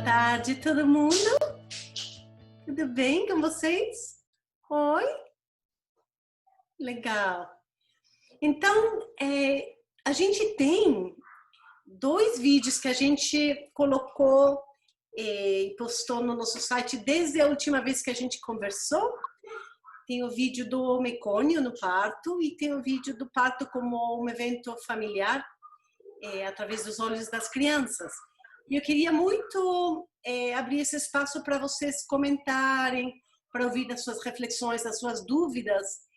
tarde, todo mundo. Tudo bem com vocês? Oi? Legal. Então, a gente tem 2 vídeos que a gente colocou e postou no nosso site desde a última vez que a gente conversou. Tem o vídeo do mecônio no parto e tem o vídeo do parto como um evento familiar através dos olhos das crianças. E eu queria muito abrir esse espaço para vocês comentarem, para ouvir as suas reflexões, as suas dúvidas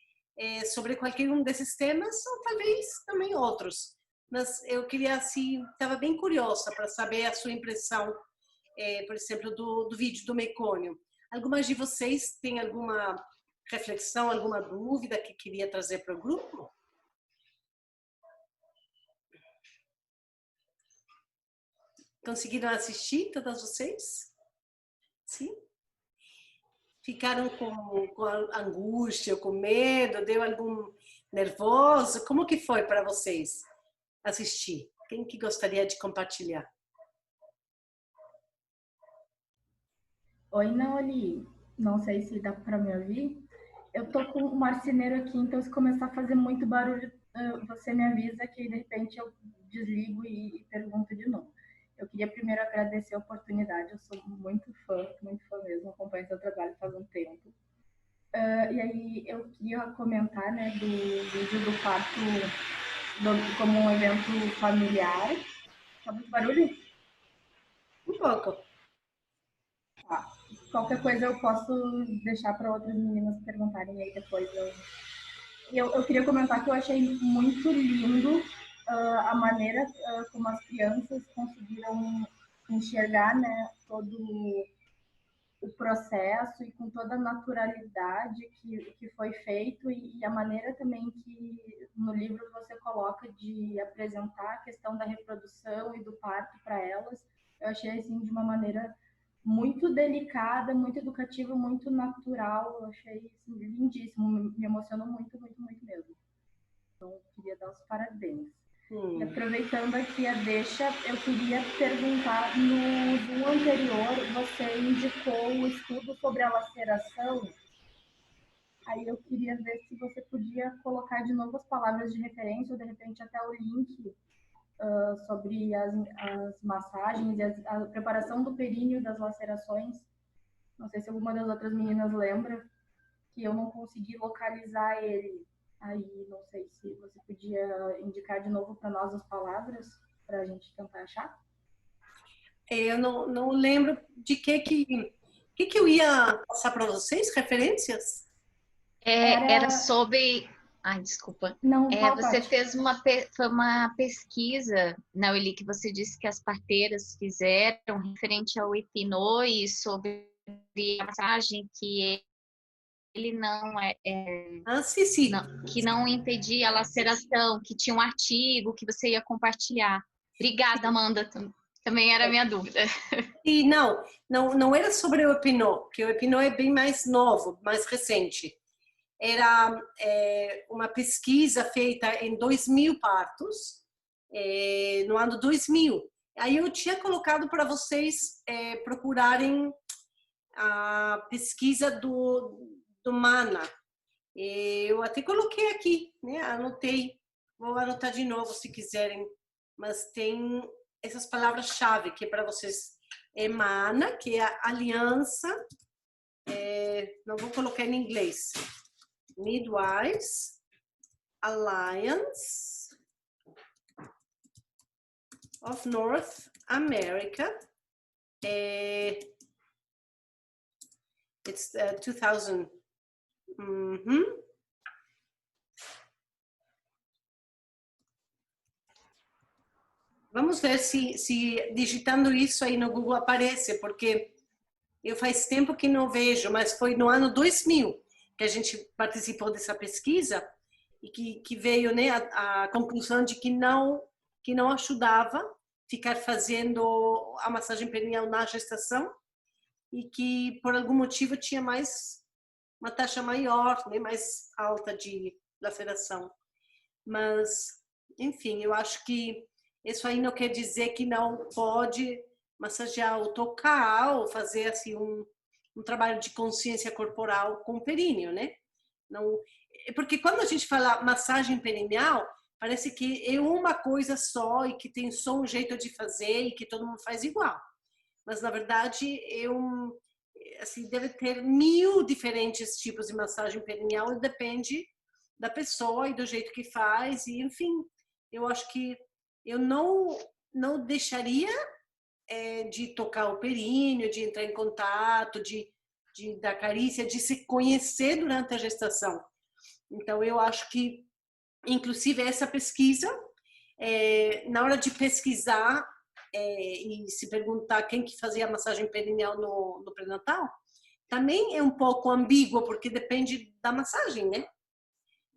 sobre qualquer um desses temas, ou talvez também outros. Mas eu queria, assim, estava bem curiosa para saber a sua impressão, por exemplo, do vídeo do mecônio. Algumas de vocês têm alguma reflexão, alguma dúvida que queria trazer para o grupo? Conseguiram assistir, todas vocês? Sim? Ficaram com angústia, com medo, deu algum nervoso? Como que foi para vocês assistir? Quem que gostaria de compartilhar? Oi, Naoli. Não sei se dá para me ouvir. Eu tô com o marceneiro aqui, então se começar a fazer muito barulho, você me avisa que de repente eu desligo e pergunto de novo. Eu queria primeiro agradecer a oportunidade, eu sou muito fã mesmo, acompanho seu trabalho faz um tempo. E aí eu queria comentar, né, do vídeo do parto como um evento familiar. Tá muito barulho? Um pouco. Tá. Qualquer coisa eu posso deixar para outras meninas perguntarem aí depois. Eu queria comentar que eu achei muito lindo a maneira como as crianças conseguiram enxergar, né, todo o processo e com toda a naturalidade que foi feito e a maneira também que no livro você coloca de apresentar a questão da reprodução e do parto para elas. Eu achei assim de uma maneira muito delicada, muito educativa, muito natural. Eu achei assim, lindíssimo, me emocionou muito mesmo. Então, queria dar os parabéns. E aproveitando aqui a deixa, eu queria perguntar, no Zoom anterior, você indicou o estudo sobre a laceração. Aí eu queria ver se você podia colocar de novo as palavras de referência, ou de repente até o link sobre as massagens e a preparação do períneo das lacerações. Não sei se alguma das outras meninas lembra, que eu não consegui localizar ele. Aí não sei se você podia indicar de novo para nós as palavras para a gente tentar achar. Eu não lembro de que eu ia passar para vocês, referências? Era sobre... Ai, desculpa. Não, você fez foi uma pesquisa, Nauli, que você disse que as parteiras fizeram referente ao Epinô e sobre a massagem que ele não sim. Que não impedia a laceração, que tinha um artigo que você ia compartilhar. Obrigada, Amanda. Também era a minha dúvida. E não era sobre o Epinô, que o Epinô é bem mais novo, mais recente. Era uma pesquisa feita em 2000 partos, no ano 2000. Aí eu tinha colocado para vocês procurarem a pesquisa do Mana. Eu até coloquei aqui, né? Anotei. Vou anotar de novo se quiserem. Mas tem essas palavras-chave que é para vocês. Mana, que é a aliança. Não vou colocar em inglês. Midwives Alliance of North America. It's 2000. Vamos ver se digitando isso aí no Google aparece, porque eu faz tempo que não vejo, mas foi no ano 2000 que a gente participou dessa pesquisa e que veio, né, a conclusão de que não ajudava ficar fazendo a massagem perineal na gestação e que por algum motivo tinha uma taxa maior, né, mais alta de laceração. Mas, enfim, eu acho que isso aí não quer dizer que não pode massagear ou tocar, ou fazer assim um trabalho de consciência corporal com o períneo, né? Não, porque quando a gente fala massagem perineal, parece que é uma coisa só e que tem só um jeito de fazer e que todo mundo faz igual. Mas na verdade assim, deve ter 1000 diferentes tipos de massagem perineal e depende da pessoa e do jeito que faz e enfim, eu acho que eu não deixaria de tocar o períneo, de entrar em contato, de dar carícia, de se conhecer durante a gestação. Então, eu acho que, inclusive, essa pesquisa, na hora de pesquisar e se perguntar quem que fazia a massagem perineal no pré-natal, também é um pouco ambíguo, porque depende da massagem, né?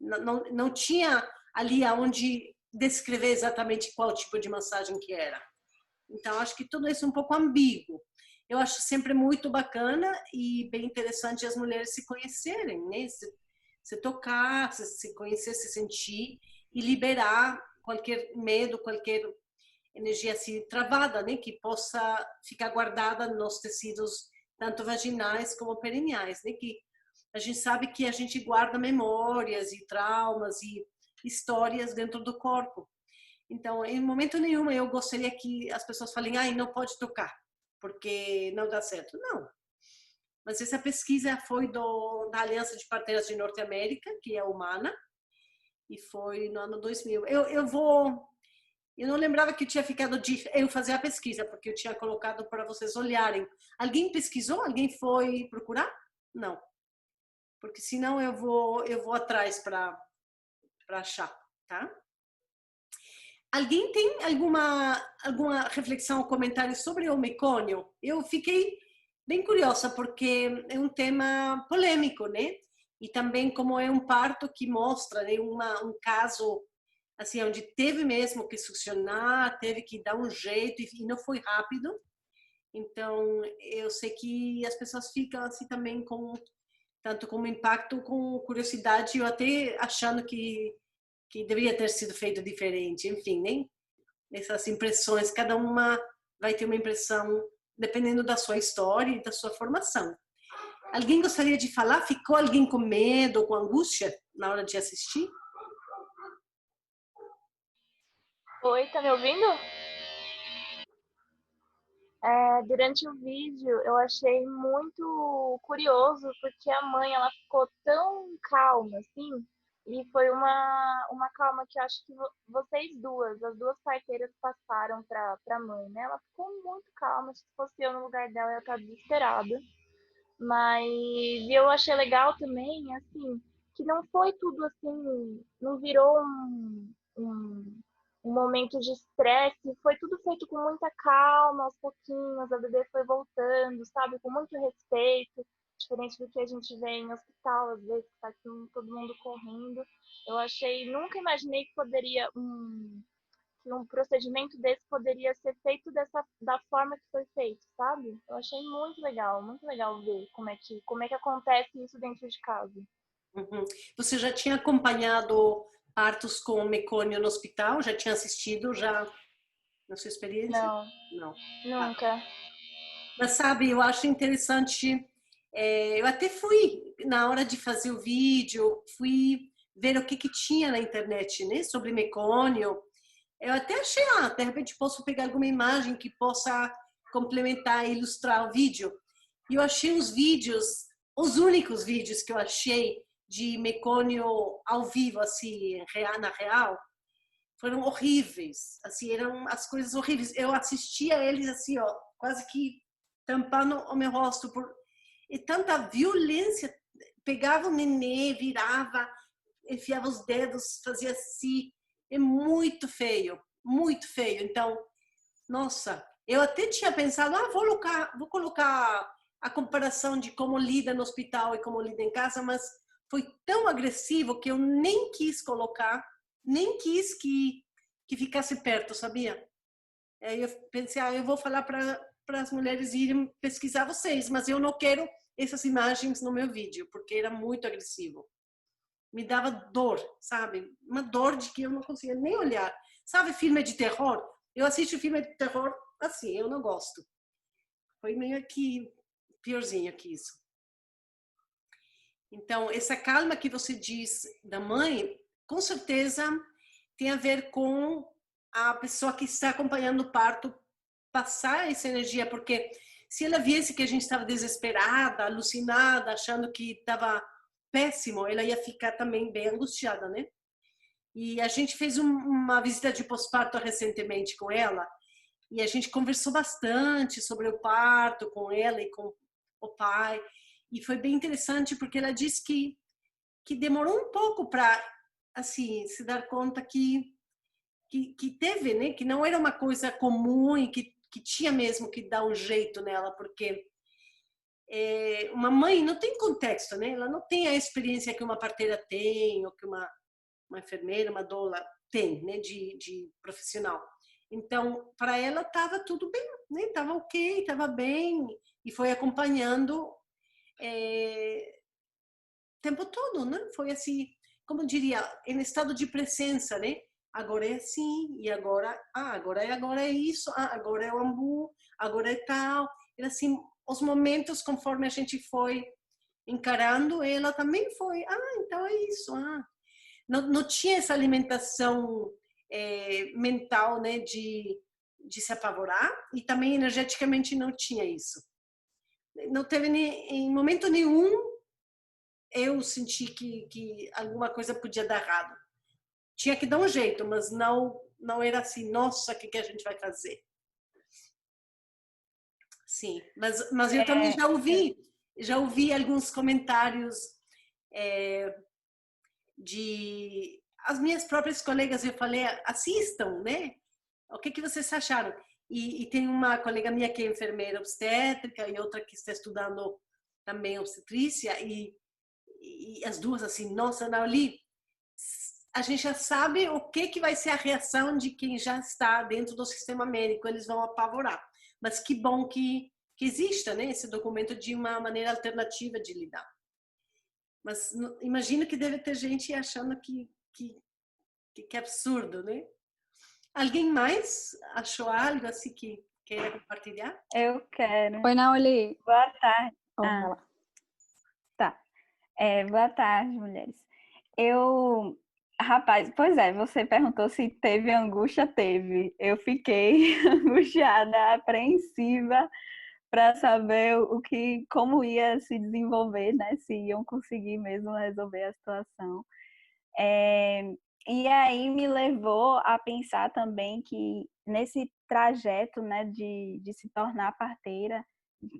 Não tinha ali aonde descrever exatamente qual tipo de massagem que era. Então, acho que tudo isso é um pouco ambíguo. Eu acho sempre muito bacana e bem interessante as mulheres se conhecerem, né? Se tocar, se conhecer, se sentir e liberar qualquer medo, qualquer energia assim travada, né? Que possa ficar guardada nos tecidos tanto vaginais como perineais, né? Que a gente sabe que a gente guarda memórias e traumas e histórias dentro do corpo. Então, em momento nenhum eu gostaria que as pessoas falem, ai, não pode tocar, porque não dá certo. Não. Mas essa pesquisa foi da Aliança de Parteiras de Norte América, que é a Humana, e foi no ano 2000. Eu não lembrava que tinha ficado de eu fazer a pesquisa, porque eu tinha colocado para vocês olharem. Alguém pesquisou? Alguém foi procurar? Não. Porque senão eu vou atrás para achar, tá? Alguém tem alguma reflexão ou comentário sobre o mecônio? Eu fiquei bem curiosa, porque é um tema polêmico, né? E também como é um parto que mostra, né, um caso assim, onde teve mesmo que succionar, teve que dar um jeito e não foi rápido. Então, eu sei que as pessoas ficam assim também tanto com impacto, com curiosidade, ou até achando que deveria ter sido feito diferente, enfim, né? Essas impressões, cada uma vai ter uma impressão dependendo da sua história e da sua formação. Alguém gostaria de falar? Ficou alguém com medo ou com angústia na hora de assistir? Oi, tá me ouvindo? Durante o vídeo eu achei muito curioso porque a mãe ela ficou tão calma assim e foi uma calma que eu acho que vocês duas, as duas parteiras passaram para a mãe, né? Ela ficou muito calma, se fosse eu no lugar dela eu ia estar desesperada. Mas eu achei legal também, assim, que não foi tudo assim, não virou um momento de estresse, foi tudo feito com muita calma, aos pouquinhos, a bebê foi voltando, sabe, com muito respeito, diferente do que a gente vê em hospital, às vezes, que tá todo mundo correndo. Eu achei, nunca imaginei que poderia que um procedimento desse poderia ser feito da forma que foi feito, sabe? Eu achei muito legal ver como é que acontece isso dentro de casa. Uhum. Você já tinha acompanhado partos com mecônio no hospital? Já tinha assistido já na sua experiência? Não, Não. Ah. nunca. Mas sabe, eu acho interessante. Eu até fui na hora de fazer o vídeo, fui ver o que tinha na internet, né, sobre mecônio. Eu até achei, de repente posso pegar alguma imagem que possa complementar e ilustrar o vídeo. E eu achei os vídeos, os únicos vídeos que eu achei de mecônio ao vivo, assim, na real, foram horríveis. Assim, eram as coisas horríveis. Eu assistia eles assim, ó, quase que tampando o meu rosto e tanta violência. Pegava o nenê, virava, enfiava os dedos, fazia assim. É muito feio, muito feio. Então, nossa, eu até tinha pensado, vou colocar a comparação de como lida no hospital e como lida em casa, mas foi tão agressivo que eu nem quis colocar, nem quis que ficasse perto, sabia? Aí eu pensei, eu vou falar para as mulheres irem pesquisar vocês, mas eu não quero essas imagens no meu vídeo, porque era muito agressivo. Me dava dor, sabe? Uma dor de que eu não conseguia nem olhar. Sabe filme de terror? Eu assisto filme de terror assim, eu não gosto. Foi meio que piorzinho que isso. Então, essa calma que você diz da mãe, com certeza tem a ver com a pessoa que está acompanhando o parto passar essa energia, porque se ela viesse que a gente estava desesperada, alucinada, achando que estava péssimo, ela ia ficar também bem angustiada, né? E a gente fez uma visita de pós-parto recentemente com ela, e a gente conversou bastante sobre o parto com ela e com o pai, e foi bem interessante porque ela disse que demorou um pouco para assim se dar conta que teve, né, que não era uma coisa comum e que tinha mesmo que dar um jeito nela, porque uma mãe não tem contexto, né? Ela não tem a experiência que uma parteira tem ou que uma enfermeira, uma doula tem, né, de profissional. Então, para ela estava tudo bem, né? Estava ok, estava bem e foi acompanhando o tempo todo, né? Foi assim, como diria, em estado de presença, né? Agora é assim, e agora é isso, agora é o ambu, agora é tal. Era assim, os momentos conforme a gente foi encarando, ela também foi, então é isso, não tinha essa alimentação mental, né, de se apavorar, e também energeticamente não tinha isso. Não teve em momento nenhum eu senti que alguma coisa podia dar errado. Tinha que dar um jeito, mas não era assim, nossa, o que a gente vai fazer? Sim, mas eu também já ouvi alguns comentários de as minhas próprias colegas. Eu falei, assistam, né? O que vocês acharam? E tem uma colega minha que é enfermeira obstétrica e outra que está estudando também obstetrícia, e as duas assim, nossa, Nauli, a gente já sabe o que vai ser a reação de quem já está dentro do sistema médico, eles vão apavorar. Mas que bom que exista, né, esse documento de uma maneira alternativa de lidar. Mas imagino que deve ter gente achando que é absurdo, né? Alguém mais achou algo assim que queira compartilhar? Eu quero. Oi, Nauli. Boa tarde. Vai lá. Tá. Boa tarde, mulheres. Rapaz, pois é, você perguntou se teve angústia, teve. Eu fiquei angustiada, apreensiva para saber como ia se desenvolver, né? Se iam conseguir mesmo resolver a situação. E aí me levou a pensar também que nesse trajeto, né, de se tornar parteira,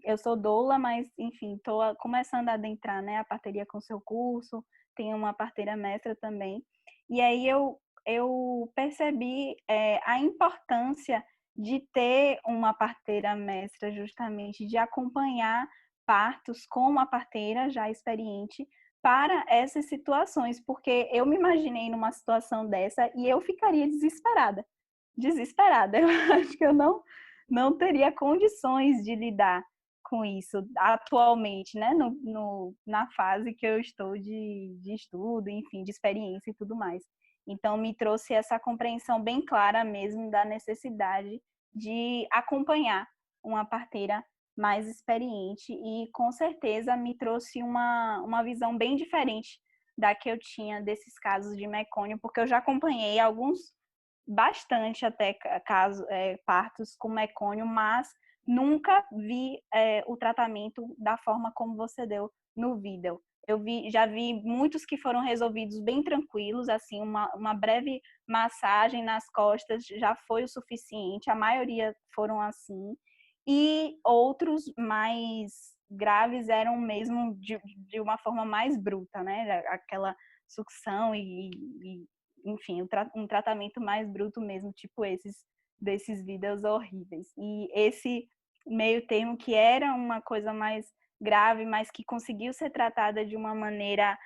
eu sou doula, mas enfim, estou começando a adentrar, né, a parteria com seu curso, tenho uma parteira mestra também. E aí eu percebi a importância de ter uma parteira mestra, justamente de acompanhar partos com uma parteira já experiente para essas situações, porque eu me imaginei numa situação dessa e eu ficaria desesperada. Eu acho que eu não teria condições de lidar com isso atualmente, né? Na fase que eu estou de estudo, enfim, de experiência e tudo mais. Então, me trouxe essa compreensão bem clara mesmo da necessidade de acompanhar uma parteira mais experiente e, com certeza, me trouxe uma visão bem diferente da que eu tinha desses casos de mecônio, porque eu já acompanhei bastante até partos com mecônio, mas nunca vi o tratamento da forma como você deu no vídeo. Já vi muitos que foram resolvidos bem tranquilos, assim, uma breve massagem nas costas já foi o suficiente, a maioria foram assim, e outros mais graves eram mesmo de uma forma mais bruta, né? Aquela sucção enfim, um tratamento mais bruto mesmo, tipo desses vídeos horríveis. E esse meio termo que era uma coisa mais grave, mas que conseguiu ser tratada de uma maneira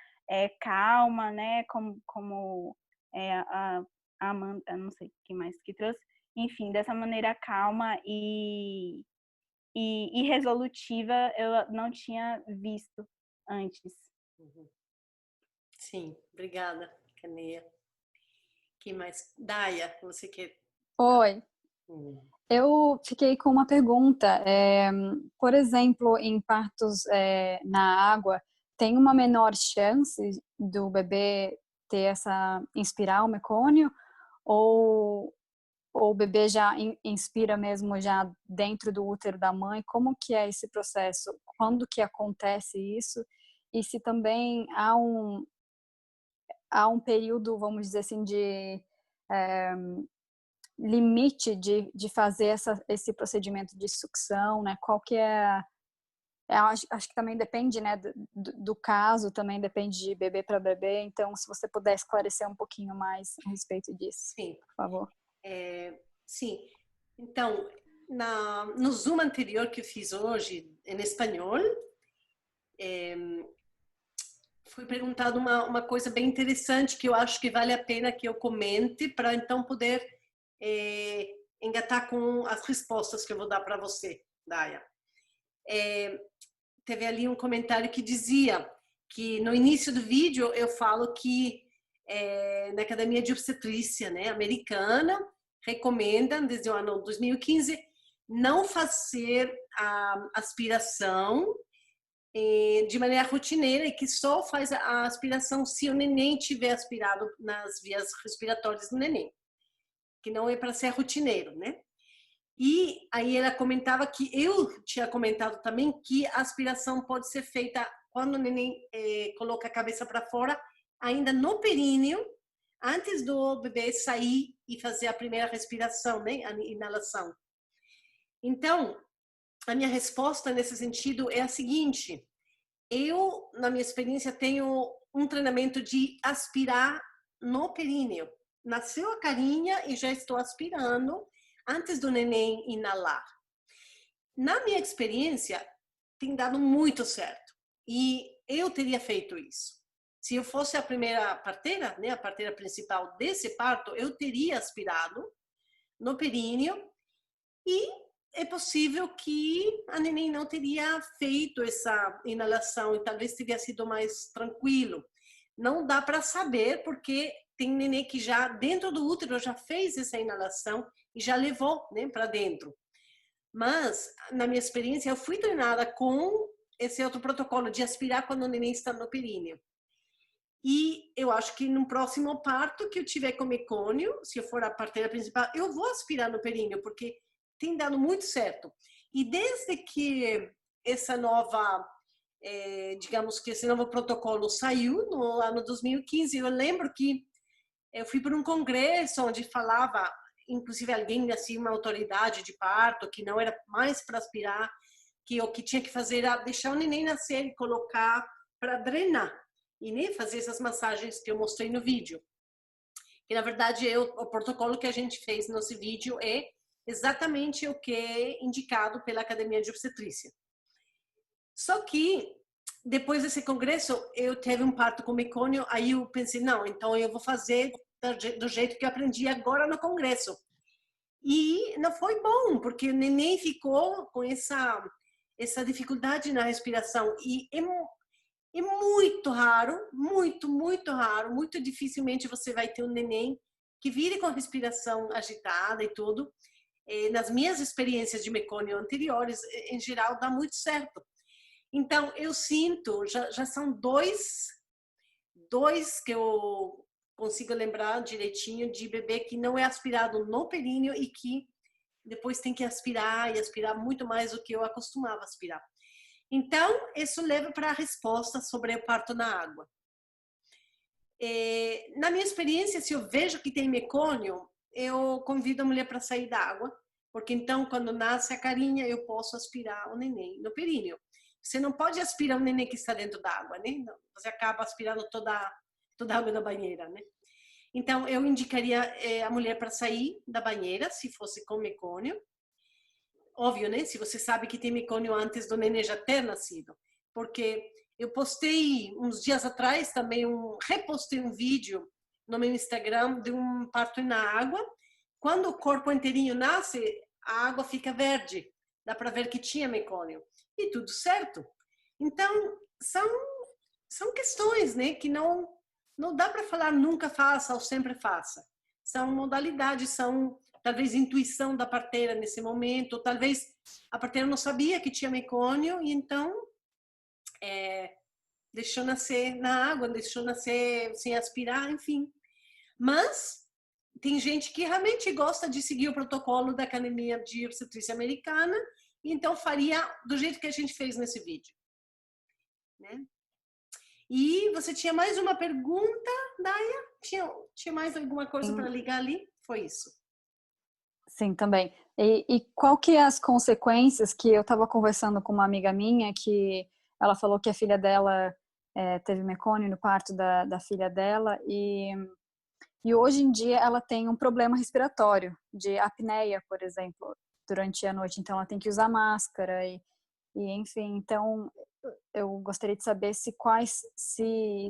calma, né? Como a Amanda, não sei quem mais que trouxe, enfim, dessa maneira calma e resolutiva eu não tinha visto antes. Sim, obrigada, Caneia. Quem mais? Daya, você quer? Oi. Eu fiquei com uma pergunta. Por exemplo, em partos na água, tem uma menor chance do bebê ter inspirar o mecônio? Ou o bebê já inspira mesmo já dentro do útero da mãe? Como que é esse processo? Quando que acontece isso? E se também há um período, vamos dizer assim, de limite de fazer esse procedimento de sucção, né? Qual que é... acho que também depende, né, do caso, também depende de bebê para bebê. Então, se você puder esclarecer um pouquinho mais a respeito disso, Sim. por favor. Sim. Então, no Zoom anterior que eu fiz hoje, em espanhol, foi perguntado uma coisa bem interessante que eu acho que vale a pena que eu comente para então poder engatar com as respostas que eu vou dar para você, Daya. Teve ali um comentário que dizia que no início do vídeo eu falo que na Academia de Obstetrícia, né, americana, recomendam desde o ano 2015 não fazer a aspiração de maneira rotineira e que só faz a aspiração se o neném tiver aspirado nas vias respiratórias do neném, que não é para ser rotineiro, né? E aí ela comentava que eu tinha comentado também que a aspiração pode ser feita quando o neném coloca a cabeça para fora, ainda no períneo, antes do bebê sair e fazer a primeira respiração, né, a inalação. Então, a minha resposta nesse sentido é a seguinte: eu, na minha experiência, tenho um treinamento de aspirar no períneo. Nasceu a carinha e já estou aspirando antes do neném inalar. Na minha experiência, tem dado muito certo. E eu teria feito isso. Se eu fosse a primeira parteira, né, a parteira principal desse parto, eu teria aspirado no períneo e é possível que a neném não teria feito essa inalação e talvez teria sido mais tranquilo. Não dá para saber porque tem neném que já dentro do útero já fez essa inalação e já levou, né, para dentro. Mas na minha experiência eu fui treinada com esse outro protocolo de aspirar quando o neném está no períneo. E eu acho que no próximo parto que eu tiver com mecônio, se eu for a parteira principal, eu vou aspirar no períneo, porque tem dado muito certo. E desde que essa nova, digamos que esse novo protocolo saiu no ano 2015, eu lembro que eu fui para um congresso onde falava, inclusive alguém, assim, uma autoridade de parto, que não era mais para aspirar, que o que tinha que fazer era deixar o neném nascer e colocar para drenar. E nem fazer essas massagens que eu mostrei no vídeo. E, na verdade, o protocolo que a gente fez nesse vídeo é exatamente o que é indicado pela Academia de Obstetrícia. Só que, depois desse congresso, eu teve um parto com mecônio, aí eu pensei, não, então eu vou fazer do jeito que eu aprendi agora no congresso. E não foi bom, porque o neném ficou com essa dificuldade na respiração. E é muito raro, muito raro, muito dificilmente você vai ter um neném que vire com a respiração agitada e tudo. Nas minhas experiências de mecônio anteriores, em geral, dá muito certo. Então, eu sinto, já são dois que eu consigo lembrar direitinho de bebê que não é aspirado no períneo e que depois tem que aspirar e aspirar muito mais do que eu acostumava aspirar. Então, isso leva para a resposta sobre o parto na água. Na minha experiência, se eu vejo que tem mecônio, eu convido a mulher para sair da água, porque então, quando nasce a carinha, eu posso aspirar o neném no períneo. Você não pode aspirar o neném que está dentro da água, né? Você acaba aspirando toda a água da banheira, né? Então, eu indicaria a mulher para sair da banheira, se fosse com mecônio. Óbvio, né? Se você sabe que tem mecônio antes do neném já ter nascido. Porque eu postei uns dias atrás também, repostei um vídeo no meu Instagram de um parto na água. Quando o corpo inteirinho nasce, a água fica verde. Dá para ver que tinha mecônio. E tudo certo. Então, são questões, né? Que não dá para falar nunca faça ou sempre faça. São modalidades, são talvez intuição da parteira nesse momento, ou talvez a parteira não sabia que tinha mecônio e então deixou nascer na água, deixou nascer sem aspirar, enfim. Mas tem gente que realmente gosta de seguir o protocolo da Academia de Obstetrícia Americana e então faria do jeito que a gente fez nesse vídeo, né? E você tinha mais uma pergunta, Daya? Tinha mais alguma coisa para ligar ali? Foi isso. Sim, também. E qual que é as consequências que eu estava conversando com uma amiga minha que ela falou que a filha dela teve mecônio no parto da filha dela e hoje em dia ela tem um problema respiratório, de apneia, por exemplo, durante a noite. Então ela tem que usar máscara e enfim, então eu gostaria de saber se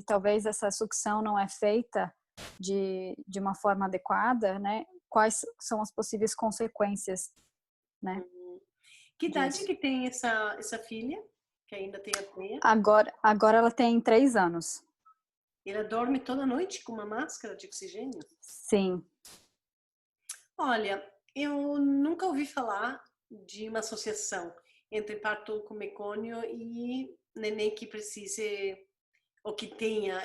talvez essa sucção não é feita de uma forma adequada, né? Quais são as possíveis consequências, né? Que idade que tem essa filha, que ainda tem apneia? Agora ela tem 3 anos. Ela dorme toda noite com uma máscara de oxigênio? Sim. Olha, eu nunca ouvi falar de uma associação entre parto com mecônio e neném que precise ou que tenha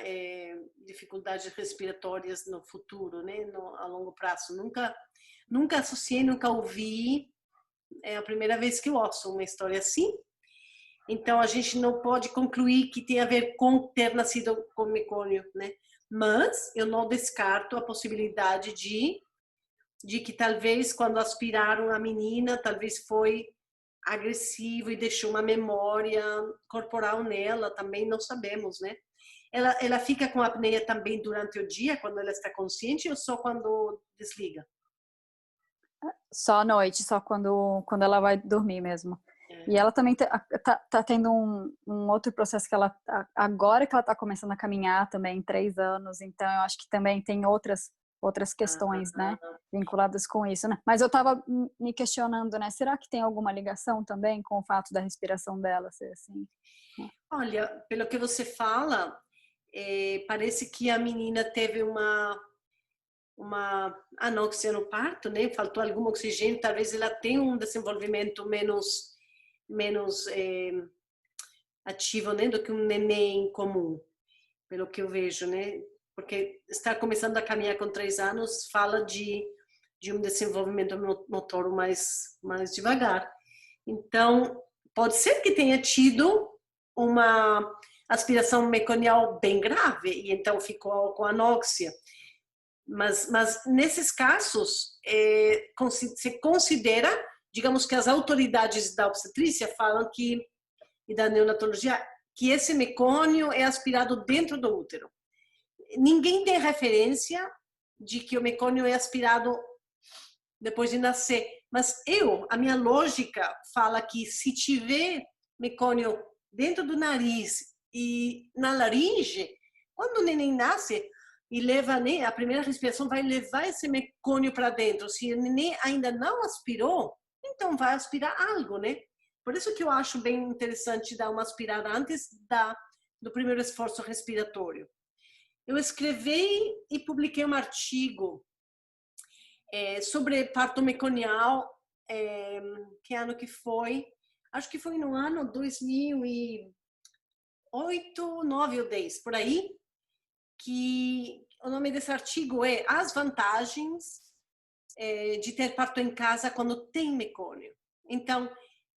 dificuldades respiratórias no futuro, né, a longo prazo. Nunca associei, nunca ouvi. É a primeira vez que eu ouço uma história assim. Então a gente não pode concluir que tem a ver com ter nascido com mecônio, né? Mas eu não descarto a possibilidade de que talvez quando aspiraram a menina, talvez foi agressivo e deixou uma memória corporal nela, também não sabemos, né? Ela fica com apneia também durante o dia, quando ela está consciente, ou só quando desliga? Só à noite, só quando ela vai dormir mesmo. E ela também tá tendo um outro processo que agora que ela tá começando a caminhar também, 3 anos, então eu acho que também tem outras questões, né, vinculadas com isso, né? Mas eu tava me questionando, né, será que tem alguma ligação também com o fato da respiração dela ser assim? Olha, pelo que você fala, parece que a menina teve uma anóxia no parto, né? Faltou algum oxigênio, talvez ela tenha um desenvolvimento menos ativo, né, do que um neném comum, pelo que eu vejo, né? Porque estar começando a caminhar com 3 anos fala de um desenvolvimento motor mais devagar. Então, pode ser que tenha tido uma aspiração meconial bem grave e então ficou com anóxia. Mas nesses casos, se considera, digamos que as autoridades da obstetrícia falam e da neonatologia, que esse mecônio é aspirado dentro do útero. Ninguém tem referência de que o mecônio é aspirado depois de nascer. Mas a minha lógica fala que se tiver mecônio dentro do nariz e na laringe, quando o neném nasce e leva, né, a primeira respiração vai levar esse mecônio para dentro. Se o neném ainda não aspirou, então vai aspirar algo, né? Por isso que eu acho bem interessante dar uma aspirada antes do primeiro esforço respiratório. Eu escrevi e publiquei um artigo sobre parto meconial, que ano que foi? Acho que foi no ano 2008, 2009 ou 10, por aí, que o nome desse artigo é As Vantagens de ter parto em casa quando tem mecônio. Então,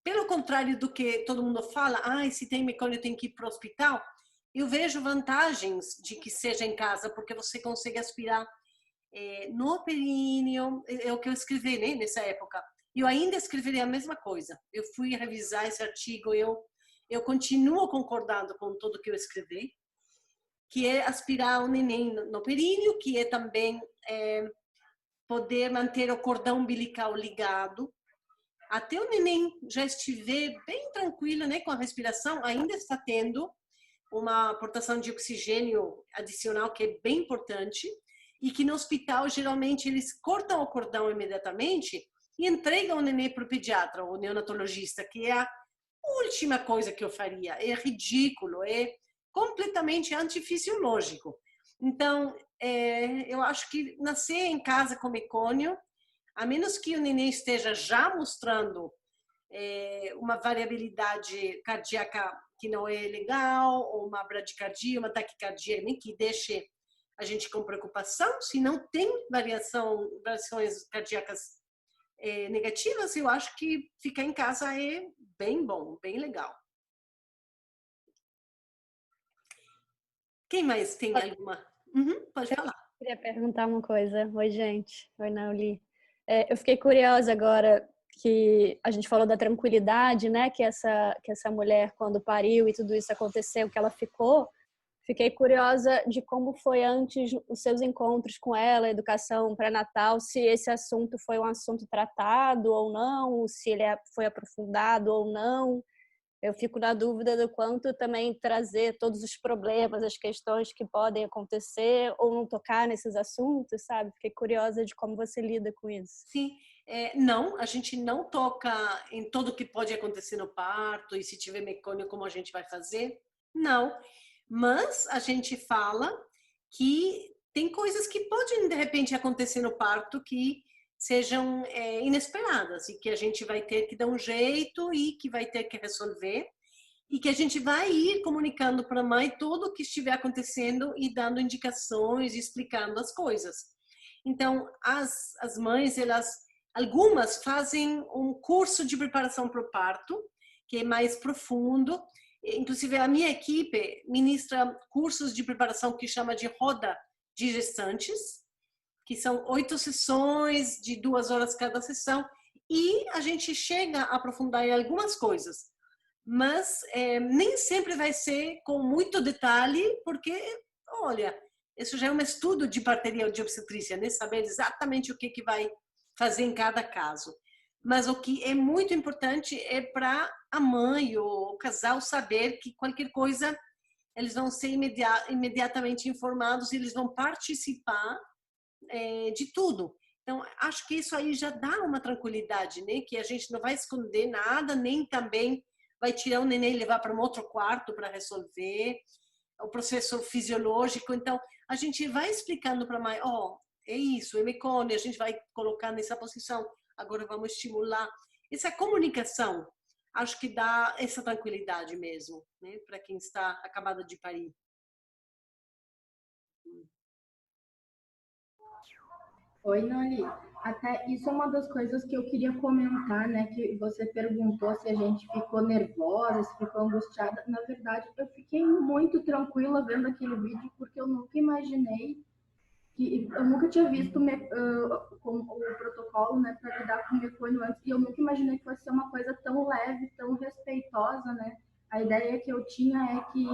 pelo contrário do que todo mundo fala, se tem mecônio tem que ir para o hospital, eu vejo vantagens de que seja em casa, porque você consegue aspirar no períneo, é o que eu escrevi, né, nessa época. Eu ainda escreveria a mesma coisa. Eu fui revisar esse artigo, eu continuo concordando com tudo que eu escrevi, que é aspirar o neném no períneo, que é também poder manter o cordão umbilical ligado. Até o neném já estiver bem tranquilo, né, com a respiração, ainda está tendo uma aportação de oxigênio adicional, que é bem importante, e que no hospital, geralmente, eles cortam o cordão imediatamente e entregam o neném para o pediatra, o neonatologista, que é a última coisa que eu faria. É ridículo, é completamente antifisiológico. Então, eu acho que nascer em casa com mecônio a menos que o neném esteja já mostrando uma variabilidade cardíaca que não é legal, ou uma bradicardia, uma taquicardia, nem que deixe a gente com preocupação. Se não tem variações cardíacas negativas, eu acho que ficar em casa é bem bom, bem legal. Quem mais tem alguma? Pode falar. Eu queria perguntar uma coisa. Oi, gente. Oi, Nauli. Eu fiquei curiosa agora que a gente falou da tranquilidade, né? Que essa mulher, quando pariu e tudo isso aconteceu, que ela ficou. Fiquei curiosa de como foi antes os seus encontros com ela, a educação pré-natal, se esse assunto foi um assunto tratado ou não, se ele foi aprofundado ou não. Eu fico na dúvida do quanto também trazer todos os problemas, as questões que podem acontecer ou não tocar nesses assuntos, sabe? Fiquei curiosa de como você lida com isso. Sim, não, a gente não toca em tudo que pode acontecer no parto e se tiver mecônio, como a gente vai fazer. Não, mas a gente fala que tem coisas que podem, de repente, acontecer no parto que sejam inesperadas e que a gente vai ter que dar um jeito e que vai ter que resolver e que a gente vai ir comunicando para a mãe tudo o que estiver acontecendo e dando indicações e explicando as coisas. Então, as mães, algumas fazem um curso de preparação para o parto, que é mais profundo. Inclusive, a minha equipe ministra cursos de preparação que chama de roda de gestantes, que são 8 sessões de 2 horas cada sessão, e a gente chega a aprofundar em algumas coisas, mas nem sempre vai ser com muito detalhe, porque, olha, isso já é um estudo de parteria ou de obstetrícia, né? Saber exatamente o que vai fazer em cada caso. Mas o que é muito importante é para a mãe ou o casal saber que qualquer coisa, eles vão ser imediatamente informados e eles vão participar de tudo. Então, acho que isso aí já dá uma tranquilidade, né? Que a gente não vai esconder nada, nem também vai tirar o neném e levar para um outro quarto para resolver o processo fisiológico. Então, a gente vai explicando para a mãe, é isso, é mecônio, a gente vai colocar nessa posição, agora vamos estimular. Essa comunicação, acho que dá essa tranquilidade mesmo, né? Para quem está acabada de parir. Oi, Noli. Até isso é uma das coisas que eu queria comentar, né? Que você perguntou se a gente ficou nervosa, se ficou angustiada. Na verdade, eu fiquei muito tranquila vendo aquele vídeo, porque eu nunca imaginei eu nunca tinha visto o protocolo, né, para lidar com o mecônio antes, e eu nunca imaginei que fosse ser uma coisa tão leve, tão respeitosa, né? A ideia que eu tinha é que,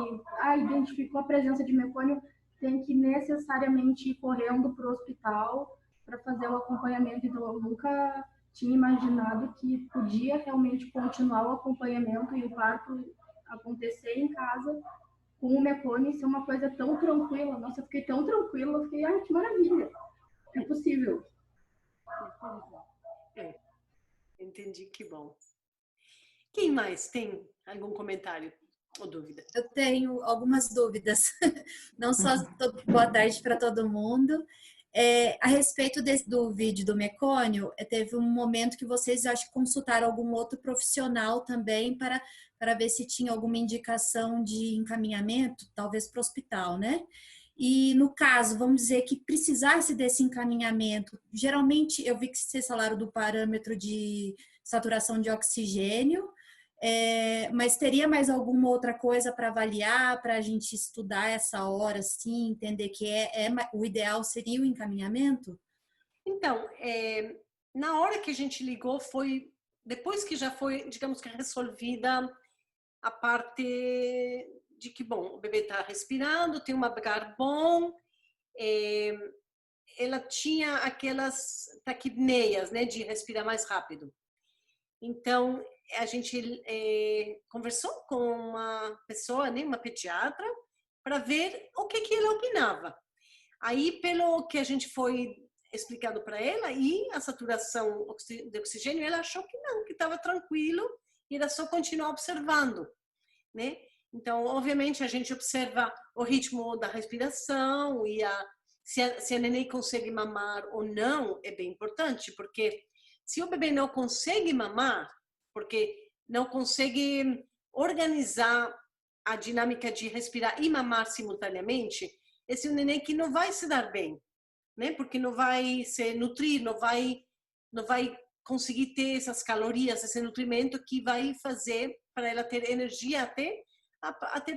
identificou a presença de mecônio, tem que necessariamente ir correndo para o hospital para fazer o acompanhamento. Então, eu nunca tinha imaginado que podia realmente continuar o acompanhamento e o parto acontecer em casa com o mecônio ser uma coisa tão tranquila. Nossa, eu fiquei tão tranquila, eu fiquei, que maravilha, é possível. Entendi, que bom. Quem mais tem algum comentário ou dúvida? Eu tenho algumas dúvidas, não só boa tarde para todo mundo. A respeito do vídeo do mecônio, teve um momento que vocês, acho que consultaram algum outro profissional também para ver se tinha alguma indicação de encaminhamento, talvez para o hospital, né? E no caso, vamos dizer que precisasse desse encaminhamento, geralmente eu vi que vocês falaram do parâmetro de saturação de oxigênio, mas teria mais alguma outra coisa para avaliar, para a gente estudar essa hora, assim, entender que o ideal seria o encaminhamento? Então, na hora que a gente ligou, foi depois que já foi, digamos que resolvida a parte de que, bom, o bebê está respirando, tem um abrigar bom, ela tinha aquelas taquipneias, né, de respirar mais rápido. Então, a gente conversou com uma pessoa, né, uma pediatra, para ver o que ela opinava. Aí, pelo que a gente foi explicado para ela e a saturação de oxigênio, ela achou que não, que estava tranquilo e era só continuar observando, né? Então, obviamente, a gente observa o ritmo da respiração e se a neném consegue mamar ou não é bem importante, porque se o bebê não consegue mamar, porque não consegue organizar a dinâmica de respirar e mamar simultaneamente, esse é um neném que não vai se dar bem, né? Porque não vai se nutrir, não vai conseguir ter essas calorias, esse nutrimento que vai fazer para ela ter energia até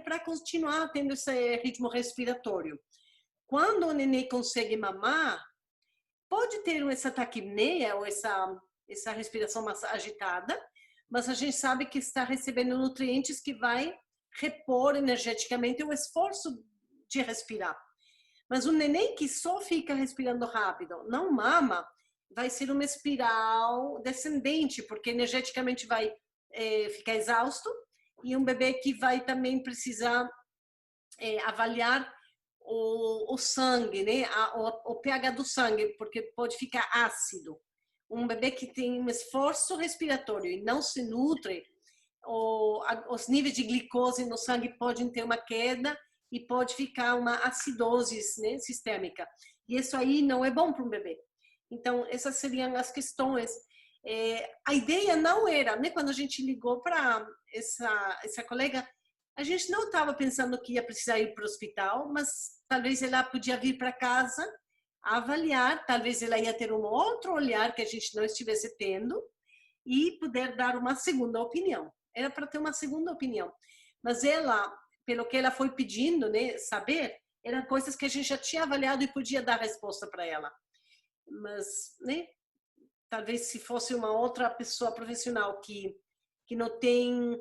para continuar tendo esse ritmo respiratório. Quando o neném consegue mamar, pode ter essa taquipneia ou essa respiração mais agitada, mas a gente sabe que está recebendo nutrientes que vai repor energeticamente o esforço de respirar. Mas o neném que só fica respirando rápido, não mama, vai ser uma espiral descendente, porque energeticamente vai ficar exausto, e um bebê que vai também precisar avaliar o sangue, né? O pH do sangue, porque pode ficar ácido. Um bebê que tem um esforço respiratório e não se nutre, os níveis de glicose no sangue podem ter uma queda e pode ficar uma acidose, né, sistêmica. E isso aí não é bom para um bebê. Então, essas seriam as questões. A ideia não era, né, quando a gente ligou para essa colega, a gente não estava pensando que ia precisar ir para o hospital, mas talvez ela podia vir para casa, avaliar, talvez ela ia ter um outro olhar que a gente não estivesse tendo e poder dar uma segunda opinião. Era para ter uma segunda opinião. Mas ela, pelo que ela foi pedindo, né, saber, eram coisas que a gente já tinha avaliado e podia dar resposta para ela. Mas, né, talvez se fosse uma outra pessoa profissional que não tem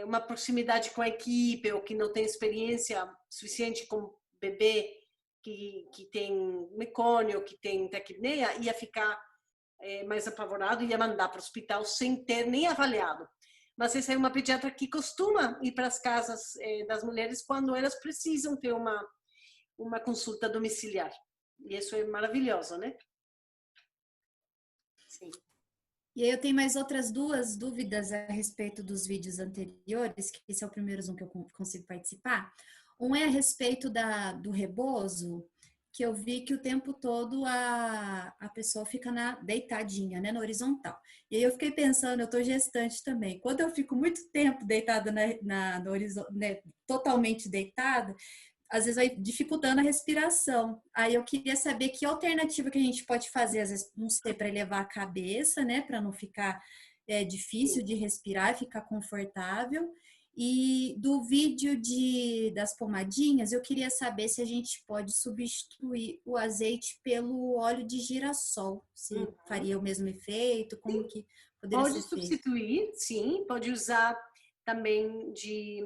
uma proximidade com a equipe ou que não tem experiência suficiente com bebê que tem mecônio, que tem taquipneia, ia ficar mais apavorado e ia mandar para o hospital sem ter nem avaliado. Mas essa é uma pediatra que costuma ir para as casas das mulheres quando elas precisam ter uma consulta domiciliar. E isso é maravilhoso, né? Sim. E aí eu tenho mais outras duas dúvidas a respeito dos vídeos anteriores, que esse é o primeiro Zoom que eu consigo participar. Um é a respeito do rebozo, que eu vi que o tempo todo a pessoa fica deitadinha, né, na horizontal. E aí eu fiquei pensando, eu estou gestante também, quando eu fico muito tempo deitada no horizontal, né, totalmente deitada, às vezes vai dificultando a respiração. Aí eu queria saber que alternativa que a gente pode fazer, às vezes, não sei, para elevar a cabeça, né, para não ficar difícil de respirar, ficar confortável. E do vídeo das pomadinhas, eu queria saber se a gente pode substituir o azeite pelo óleo de girassol, se faria o mesmo efeito, como que poderia ser feito? Pode substituir, sim, pode usar também de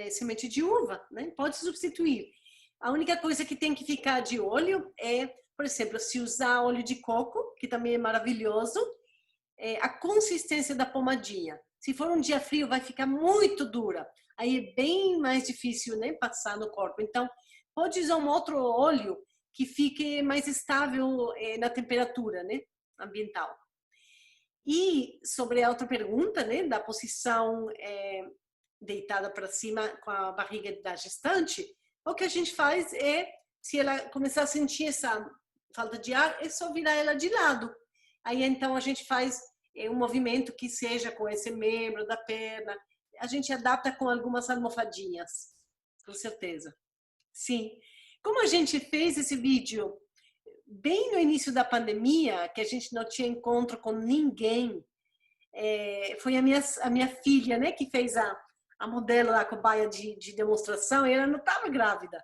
semente de uva, né? Pode substituir. A única coisa que tem que ficar de olho é, por exemplo, se usar óleo de coco, que também é maravilhoso, a consistência da pomadinha. Se for um dia frio, vai ficar muito dura. Aí é bem mais difícil, né, passar no corpo. Então, pode usar um outro óleo que fique mais estável na temperatura, né, ambiental. E sobre a outra pergunta, né, da posição deitada para cima com a barriga da gestante, o que a gente faz é, se ela começar a sentir essa falta de ar, é só virar ela de lado. Aí então a gente faz um movimento que seja com esse membro da perna. A gente adapta com algumas almofadinhas, com certeza. Sim. Como a gente fez esse vídeo bem no início da pandemia, que a gente não tinha encontro com ninguém, foi a minha filha, né, que fez a modelo, a cobaia de demonstração, e ela não estava grávida.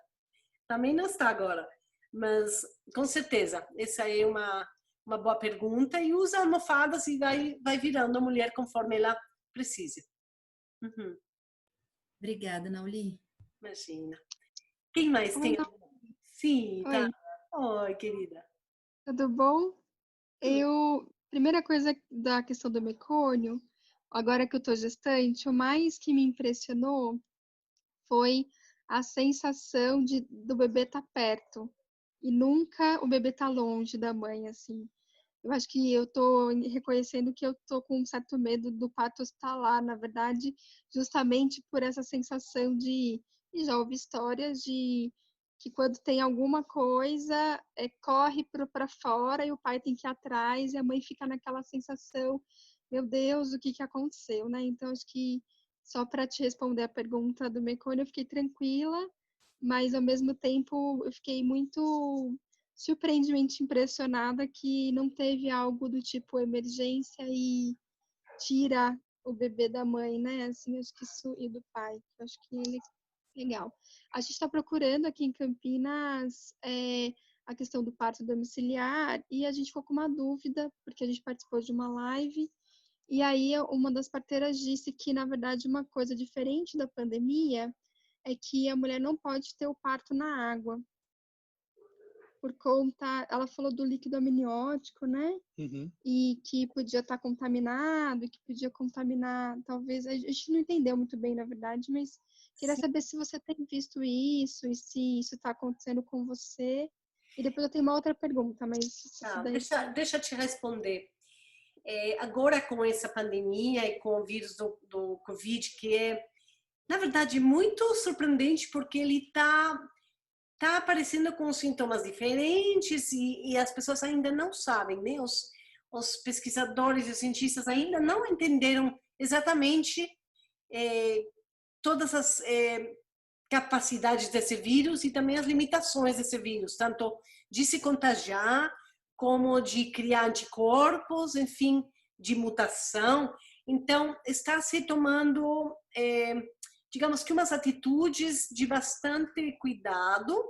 Também não está agora. Mas, com certeza, essa é uma boa pergunta, e usa almofadas e vai virando a mulher conforme ela precisa. Uhum. Obrigada, Nauli. Imagina. Quem mais tem? Sim, tá. Oi, querida. Tudo bom? Primeira coisa da questão do mecônio, agora que eu tô gestante, o mais que me impressionou foi a sensação do bebê estar perto e nunca o bebê tá longe da mãe, assim. Eu acho que eu tô reconhecendo que eu tô com um certo medo do parto estar lá, na verdade, justamente por essa sensação e já ouvi histórias de que quando tem alguma coisa, corre para fora e o pai tem que ir atrás e a mãe fica naquela sensação, meu Deus, o que aconteceu, né? Então, acho que só para te responder a pergunta do mecônio, eu fiquei tranquila, mas ao mesmo tempo eu fiquei muito surpreendentemente impressionada que não teve algo do tipo emergência e tira o bebê da mãe, né? Assim, acho que isso, e do pai. Acho que ele legal. A gente está procurando aqui em Campinas a questão do parto domiciliar e a gente ficou com uma dúvida, porque a gente participou de uma live, e aí uma das parteiras disse que, na verdade, uma coisa diferente da pandemia é que a mulher não pode ter o parto na água. Por conta, ela falou do líquido amniótico, né? Uhum. E que podia estar contaminado, que podia contaminar, talvez, a gente não entendeu muito bem, na verdade, mas queria saber se você tem visto isso e se isso está acontecendo com você. E depois eu tenho uma outra pergunta, mas... Deixa eu te responder. Agora, com essa pandemia e com o vírus do Covid, que é, na verdade, muito surpreendente, porque ele está aparecendo com sintomas diferentes e as pessoas ainda não sabem, né? Os pesquisadores e os cientistas ainda não entenderam exatamente todas as capacidades desse vírus e também as limitações desse vírus, tanto de se contagiar como de criar anticorpos, enfim, de mutação. Então, está se tomando, digamos que umas atitudes de bastante cuidado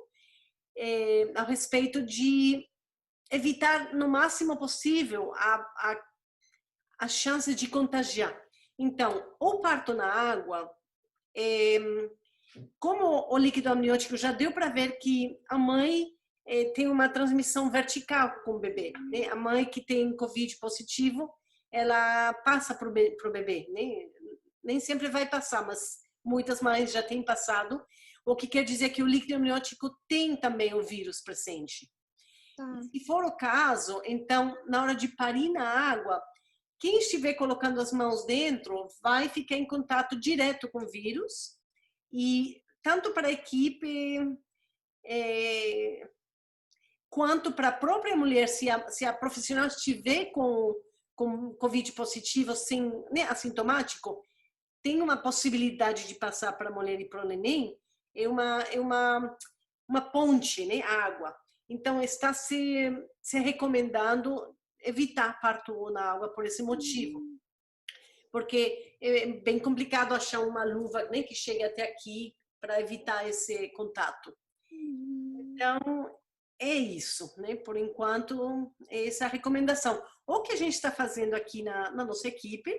a respeito de evitar no máximo possível a chance de contagiar. Então, o parto na água, como o líquido amniótico já deu para ver que a mãe tem uma transmissão vertical com o bebê, né? A mãe que tem Covid positivo, ela passa para o bebê, né? Nem sempre vai passar, mas muitas mães já têm passado, o que quer dizer que o líquido amniótico tem também o vírus presente. Se for o caso, então, na hora de parir na água, quem estiver colocando as mãos dentro vai ficar em contato direto com o vírus, e tanto para a equipe quanto para a própria mulher, se a profissional estiver com Covid positivo, sem, né, assintomático, tem uma possibilidade de passar para a mulher e para o neném, é uma ponte, né, água. Então, está se recomendando evitar parto na água por esse motivo. Porque é bem complicado achar uma luva, né, que chegue até aqui para evitar esse contato. Então, é isso, né? Por enquanto, é essa a recomendação. O que a gente está fazendo aqui na nossa equipe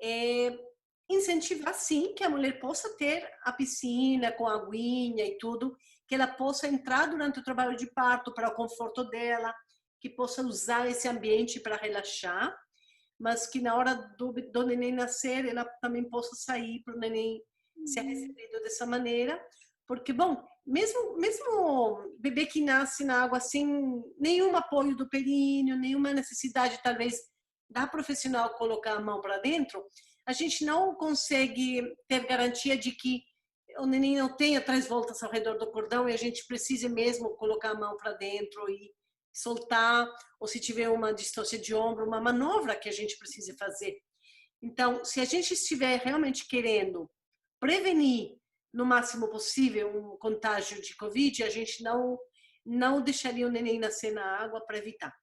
é incentivar, sim, que a mulher possa ter a piscina com a aguinha e tudo, que ela possa entrar durante o trabalho de parto para o conforto dela, que possa usar esse ambiente para relaxar, mas que na hora do neném nascer, ela também possa sair para o neném ser recebido dessa maneira, porque, bom, mesmo bebê que nasce na água sem nenhum apoio do períneo, nenhuma necessidade, talvez, da profissional colocar a mão para dentro, a gente não consegue ter garantia de que o neném não tenha 3 voltas ao redor do cordão e a gente precise mesmo colocar a mão para dentro e soltar, ou se tiver uma distorção de ombro, uma manobra que a gente precise fazer. Então, se a gente estiver realmente querendo prevenir no máximo possível um contágio de Covid, a gente não deixaria o neném nascer na água para evitar.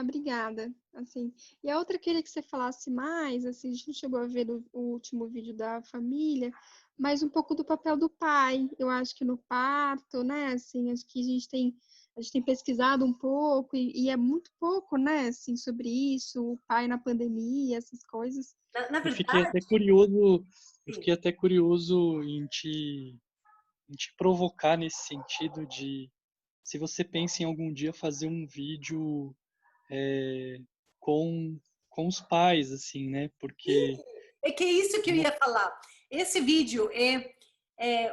Obrigada. Assim, e a outra, queria que você falasse mais, assim, a gente não chegou a ver o último vídeo da família, mas um pouco do papel do pai, eu acho que no parto, né, assim, acho que a gente tem pesquisado um pouco e é muito pouco, né, assim, sobre isso, o pai na pandemia, essas coisas. Na verdade, eu fiquei até curioso em te provocar nesse sentido de, se você pensa em algum dia fazer um vídeo com os pais, assim, né? Porque... É que é isso que eu ia falar. Esse vídeo é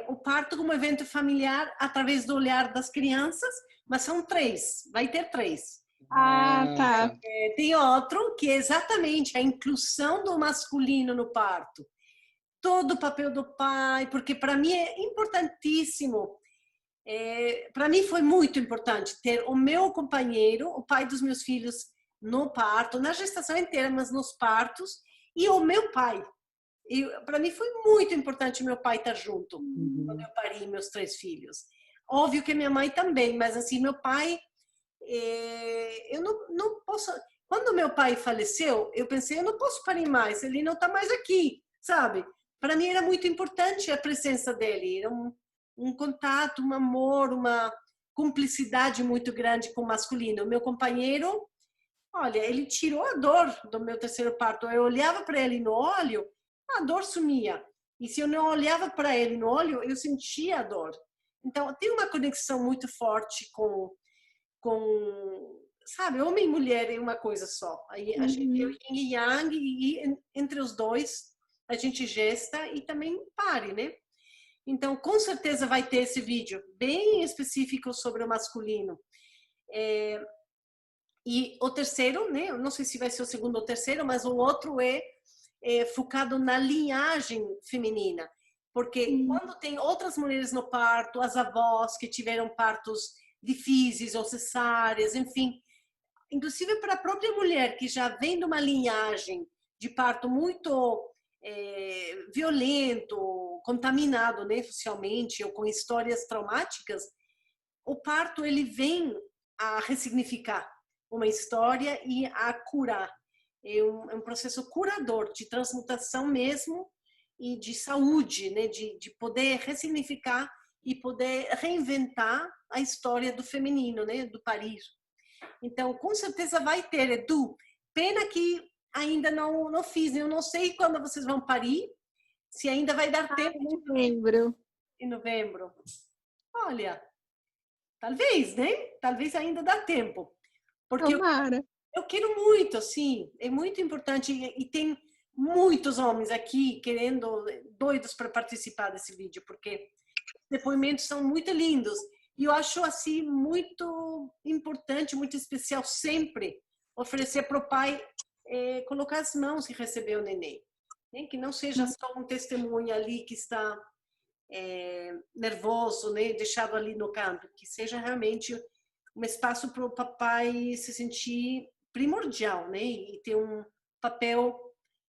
o parto como evento familiar através do olhar das crianças, mas são 3, vai ter 3. Tá. Tem outro que é exatamente a inclusão do masculino no parto. todo o papel do pai, porque para mim é importantíssimo. Para mim foi muito importante ter o meu companheiro, o pai dos meus filhos, no parto, na gestação inteira, mas nos partos, e o meu pai. Para mim foi muito importante meu pai estar junto quando eu pari meus 3 filhos. Óbvio que minha mãe também, mas assim, meu pai, eu não posso... Quando meu pai faleceu, eu pensei, eu não posso parir mais, ele não está mais aqui, sabe? Para mim era muito importante a presença dele, era um contato, um amor, uma cumplicidade muito grande com o masculino. O meu companheiro, olha, ele tirou a dor do meu terceiro parto. Eu olhava para ele no olho, a dor sumia. E se eu não olhava para ele no olho, eu sentia a dor. Então, tem uma conexão muito forte com sabe, homem e mulher é uma coisa só. Aí a gente é o yin e yang, e entre os dois a gente gesta e também pare, né? Então, com certeza vai ter esse vídeo bem específico sobre o masculino. E o terceiro, né? Eu não sei se vai ser o segundo ou terceiro, mas o outro é focado na linhagem feminina. Porque quando tem outras mulheres no parto, as avós que tiveram partos difíceis ou cesáreas, enfim, inclusive para a própria mulher que já vem de uma linhagem de parto muito violento, contaminado, né, socialmente, ou com histórias traumáticas, o parto ele vem a ressignificar uma história e a curar. É um processo curador, de transmutação mesmo e de saúde, né, de poder ressignificar e poder reinventar a história do feminino, né, do parir. Então, com certeza vai ter, Edu. Pena que ainda não fiz. Eu não sei quando vocês vão parir, se ainda vai dar tempo. Em novembro. Em novembro. Olha, talvez, né? Talvez ainda dá tempo. Porque Tomara. eu quero muito, assim, é muito importante. E tem muitos homens aqui querendo, doidos para participar desse vídeo, porque os depoimentos são muito lindos. E eu acho assim muito importante, muito especial sempre oferecer para o pai colocar as mãos e receber o neném, né? Que não seja só um testemunho ali que está nervoso, né? Deixado ali no canto, que seja realmente um espaço para o papai se sentir primordial, né? E ter um papel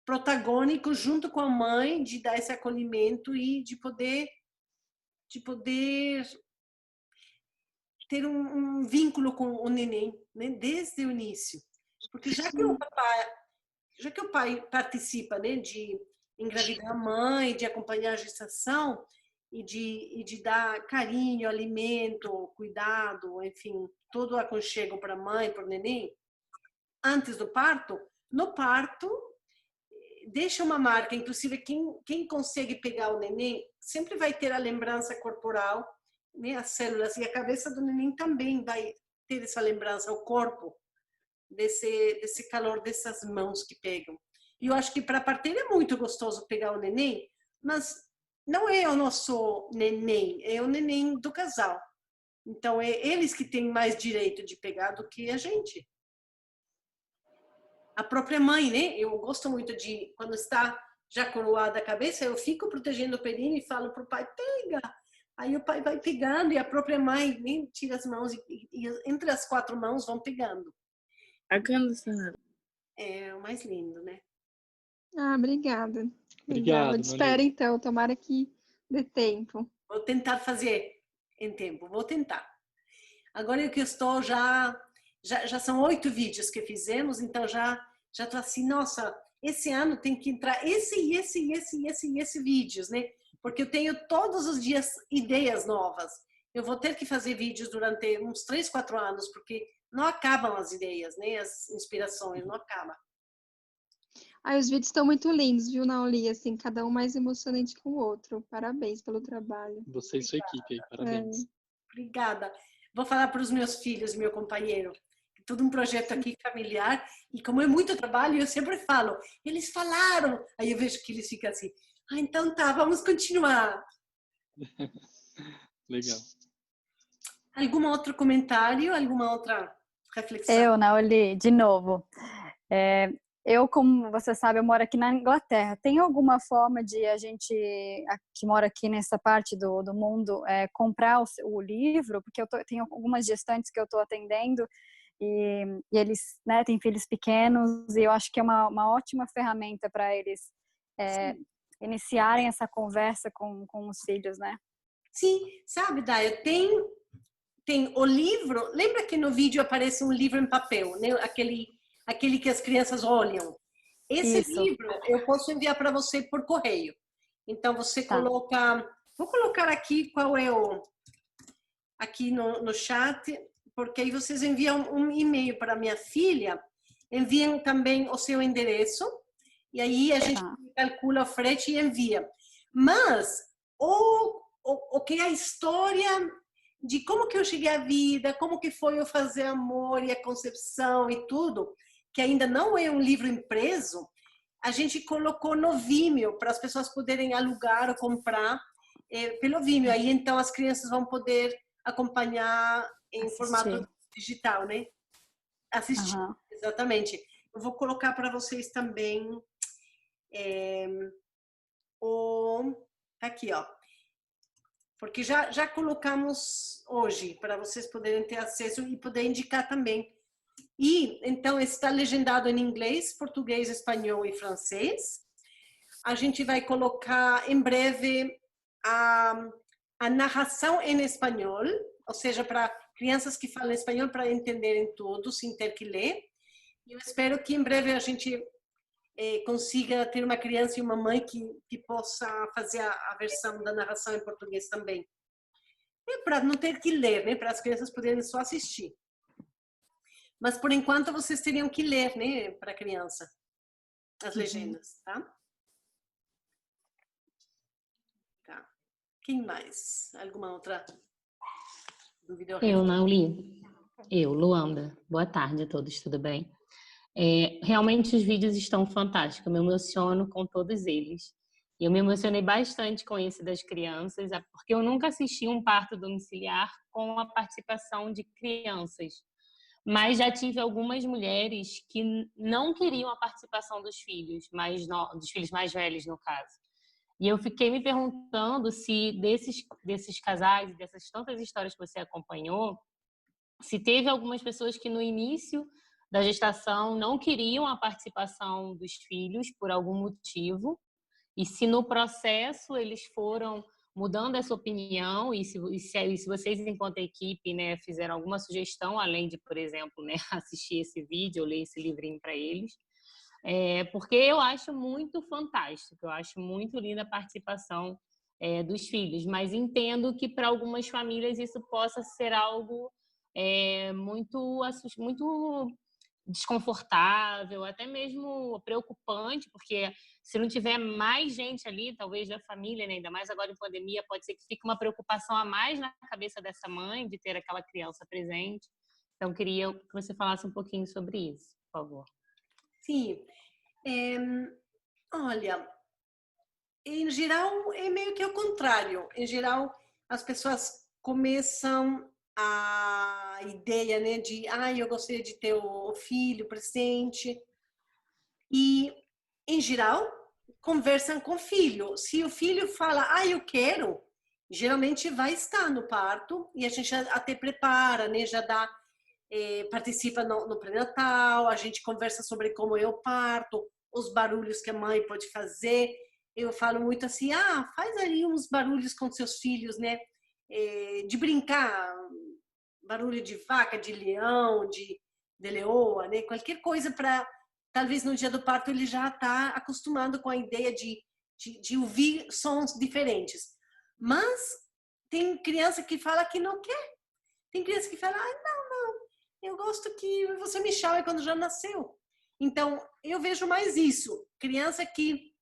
protagônico junto com a mãe de dar esse acolhimento e de poder ter um vínculo com o neném, né, desde o início. Porque já que o pai participa, né, de engravidar a mãe, de acompanhar a gestação e de dar carinho, alimento, cuidado, enfim, todo o aconchego para a mãe, para o neném, antes do parto, no parto deixa uma marca. Inclusive quem consegue pegar o neném sempre vai ter a lembrança corporal, né, as células, e a cabeça do neném também vai ter essa lembrança, o corpo, desse calor dessas mãos que pegam. E eu acho que para a parteira é muito gostoso pegar o neném, mas não é o nosso neném, é o neném do casal. Então, é eles que têm mais direito de pegar do que a gente. A própria mãe, né? Eu gosto muito de, quando está já coroada a cabeça, eu fico protegendo o períneo e falo para o pai, pega! Aí o pai vai pegando e a própria mãe nem tira as mãos e entre as 4 mãos vão pegando. É o mais lindo, né? Obrigada. Obrigado, Legal. Espero então, tomara que dê tempo. Vou tentar fazer em tempo, vou tentar. Agora que eu estou já são 8 vídeos que fizemos, então já estou assim, nossa, esse ano tem que entrar esse vídeos, né? Porque eu tenho todos os dias ideias novas. Eu vou ter que fazer vídeos durante uns 3, 4 anos, porque não acabam as ideias, né? As inspirações, não acabam. Os vídeos estão muito lindos, viu, Nauli? Assim, cada um mais emocionante que o outro. Parabéns pelo trabalho. Você e sua equipe aí, parabéns. Obrigada. Vou falar para os meus filhos, meu companheiro. Todo um projeto aqui familiar. E como é muito trabalho, eu sempre falo, eles falaram. Aí eu vejo que eles ficam assim, então tá, vamos continuar. Legal. Algum outro comentário? Alguma outra reflexão? Eu, Nauli, de novo. eu, como você sabe, eu moro aqui na Inglaterra. Tem alguma forma de a gente, que mora aqui nessa parte do mundo, comprar o livro? Porque tenho algumas gestantes que eu estou atendendo e eles, né, têm filhos pequenos e eu acho que é uma ótima ferramenta para eles iniciarem essa conversa com os filhos, né? Sim, sabe, Daya, tem o livro, lembra que no vídeo aparece um livro em papel, né? Aquele que as crianças olham. Esse Isso. livro eu posso enviar para você por correio. Então você coloca, vou colocar aqui qual é aqui no chat, porque aí vocês enviam um e-mail para minha filha, enviam também o seu endereço, e aí a gente calcula o frete e envia. Mas o que é a história de como que eu cheguei à vida, como que foi eu fazer amor e a concepção e tudo, que ainda não é um livro impresso, a gente colocou no Vimeo para as pessoas poderem alugar ou comprar pelo Vimeo. Aí então as crianças vão poder acompanhar em formato digital, né? Assistir, exatamente. Eu vou colocar para vocês também aqui, ó. Porque já colocamos hoje para vocês poderem ter acesso e poder indicar também. E então está legendado em inglês, português, espanhol e francês. A gente vai colocar em breve a narração em espanhol, ou seja, para crianças que falam espanhol para entenderem tudo sem ter que ler. E eu espero que em breve a gente consiga ter uma criança e uma mãe que possa fazer a versão da narração em português também. Para não ter que ler, né? Para as crianças poderem só assistir. Mas, por enquanto, vocês teriam que ler, né? Para a criança, as legendas, tá? Tá. Quem mais? Alguma outra dúvida? Eu não li. Luanda. Boa tarde a todos, tudo bem? Realmente os vídeos estão fantásticos, eu me emociono com todos eles. E eu me emocionei bastante com esse das crianças, porque eu nunca assisti um parto domiciliar com a participação de crianças. Mas já tive algumas mulheres que não queriam a participação dos filhos mais velhos, no caso. E eu fiquei me perguntando se desses casais, dessas tantas histórias que você acompanhou, se teve algumas pessoas que no início da gestação não queriam a participação dos filhos por algum motivo, e se no processo eles foram mudando essa opinião, e se vocês, enquanto equipe, né, fizeram alguma sugestão, além de, por exemplo, né, assistir esse vídeo ou ler esse livrinho para eles, porque eu acho muito fantástico, eu acho muito linda a participação dos filhos, mas entendo que para algumas famílias isso possa ser algo muito desconfortável, até mesmo preocupante, porque se não tiver mais gente ali, talvez da família, né, ainda mais agora em pandemia, pode ser que fique uma preocupação a mais na cabeça dessa mãe de ter aquela criança presente. Então, queria que você falasse um pouquinho sobre isso, por favor. Sim. Olha, em geral é meio que o contrário. Em geral, as pessoas começam a ideia, né, de eu gostaria de ter o filho presente, e em geral conversam com o filho. Se o filho fala eu quero, geralmente vai estar no parto e a gente até prepara, né, já dá, participa no pré-natal, a gente conversa sobre como é o parto, os barulhos que a mãe pode fazer. Eu falo muito assim, faz ali uns barulhos com seus filhos, né, de brincar, barulho de vaca, de leão, de leoa, né? Qualquer coisa para, talvez no dia do parto ele já está acostumado com a ideia de ouvir sons diferentes. Mas tem criança que fala que não quer. Tem criança que fala, não, eu gosto que você me chame quando já nasceu. Então, eu vejo mais isso. Criança que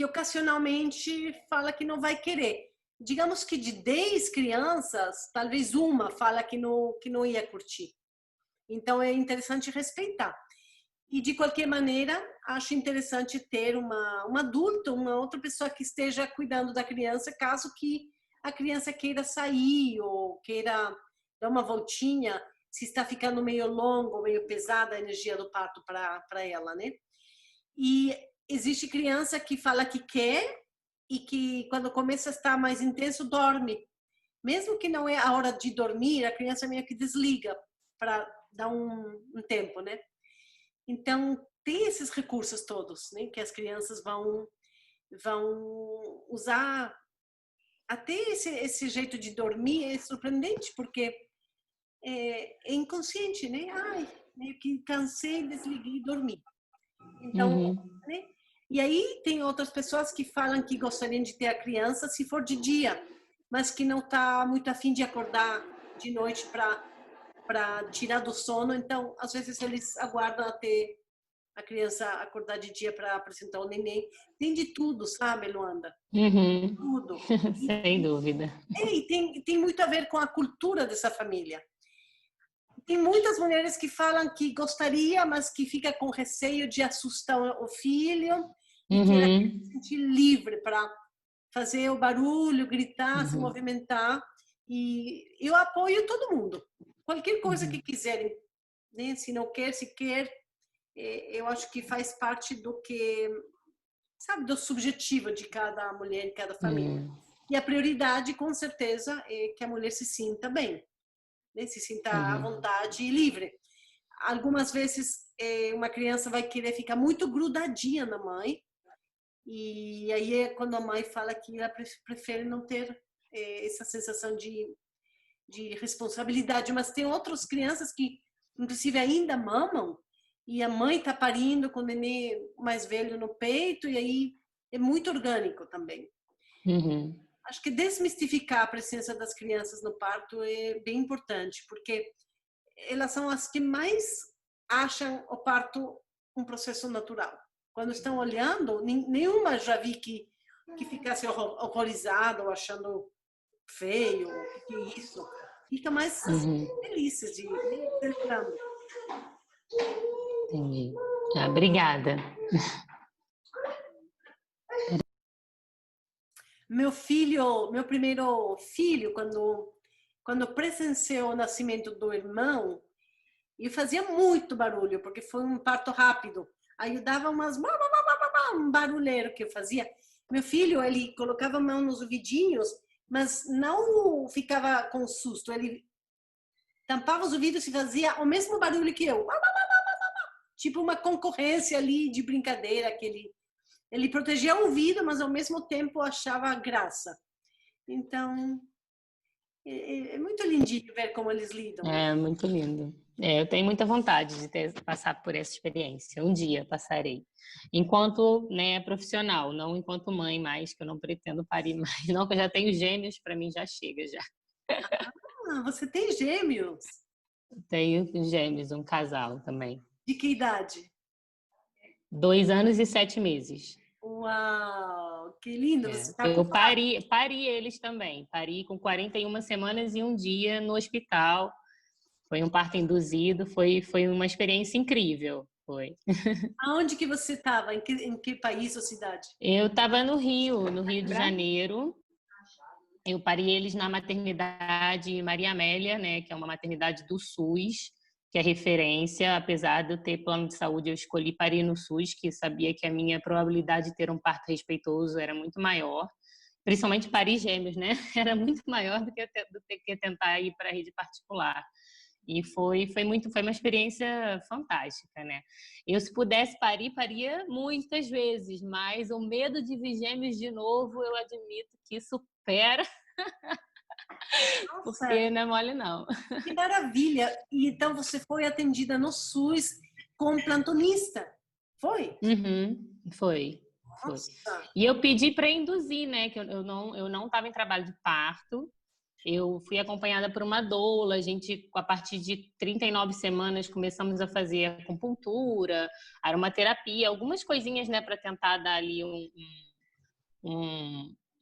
ocasionalmente fala que não vai querer. Digamos que de 10 crianças, talvez uma fala que não ia curtir. Então, é interessante respeitar. E, de qualquer maneira, acho interessante ter uma adulta, uma outra pessoa que esteja cuidando da criança, caso que a criança queira sair ou queira dar uma voltinha. se está ficando meio longo, meio pesada a energia do parto para ela, né? E existe criança que fala que quer e que quando começa a estar mais intenso, dorme. Mesmo que não é a hora de dormir, a criança meio que desliga para dar um tempo, né? Então, tem esses recursos todos, né? Que as crianças vão usar. Até esse jeito de dormir é surpreendente, porque é inconsciente, né? Ai, meio que cansei, desliguei e dormi. Então, né? E aí tem outras pessoas que falam que gostariam de ter a criança se for de dia, mas que não está muito afim de acordar de noite para tirar do sono. Então, às vezes eles aguardam até a criança acordar de dia para apresentar o neném. Tem de tudo, sabe, Luanda? Tudo. Sem dúvida. E tem muito a ver com a cultura dessa família. Tem muitas mulheres que falam que gostaria, mas que fica com receio de assustar o filho e quer se sentir livre para fazer o barulho, gritar, se movimentar. E eu apoio todo mundo. Qualquer coisa que quiserem, né? Se não quer, se quer, eu acho que faz parte do que, sabe, do subjetivo de cada mulher, de cada família. E a prioridade, com certeza, é que a mulher se sinta bem, né? Se sinta à vontade e livre. Algumas vezes, uma criança vai querer ficar muito grudadinha na mãe, e aí é quando a mãe fala que ela prefere não ter essa sensação de responsabilidade. Mas tem outras crianças que, inclusive, ainda mamam, e a mãe está parindo com o nenê mais velho no peito, e aí é muito orgânico também. Acho que desmistificar a presença das crianças no parto é bem importante, porque elas são as que mais acham o parto um processo natural. Quando estão olhando, nenhuma já vi que ficasse horrorizada ou achando feio, o que é isso. Fica mais felizes de celebrando. Entendi. Obrigada. Meu primeiro filho, quando presenciou o nascimento do irmão, eu fazia muito barulho, porque foi um parto rápido. Aí eu dava um barulheiro que eu fazia. Meu filho, ele colocava a mão nos ouvidinhos, mas não ficava com susto. Ele tampava os ouvidos e fazia o mesmo barulho que eu. Tipo uma concorrência ali de brincadeira. Ele protegia o ouvido, mas ao mesmo tempo achava graça. Então, é muito lindinho ver como eles lidam. É muito lindo. Eu tenho muita vontade de passar por essa experiência. Um dia passarei. Enquanto, né, profissional, não enquanto mãe mais, que eu não pretendo parir mais. Não, que eu já tenho gêmeos, para mim já chega já. Você tem gêmeos? Tenho gêmeos, um casal também. De que idade? 2 anos e 7 meses. Uau, que lindo! Você tá eu pari eles também. Pari com 41 semanas e um dia no hospital. Foi um parto induzido, foi uma experiência incrível. Foi. Aonde que você estava? Em que país ou cidade? Eu estava no Rio de Janeiro. Eu pari eles na maternidade Maria Amélia, né, que é uma maternidade do SUS, que é referência. Apesar de eu ter plano de saúde, eu escolhi parir no SUS, que sabia que a minha probabilidade de ter um parto respeitoso era muito maior. Principalmente parir gêmeos, né? Era muito maior do que tentar ir para a rede particular. E foi uma experiência fantástica, né? Eu, se pudesse paria muitas vezes, mas o medo de vir gêmeos de novo, eu admito que supera. Nossa, porque não é mole, não. Que maravilha! E então você foi atendida no SUS com plantonista, foi? Foi. E eu pedi para induzir, né? Que eu não estava em trabalho de parto. Eu fui acompanhada por uma doula. A gente, a partir de 39 semanas, começamos a fazer acupuntura, aromaterapia, algumas coisinhas, né, para tentar dar ali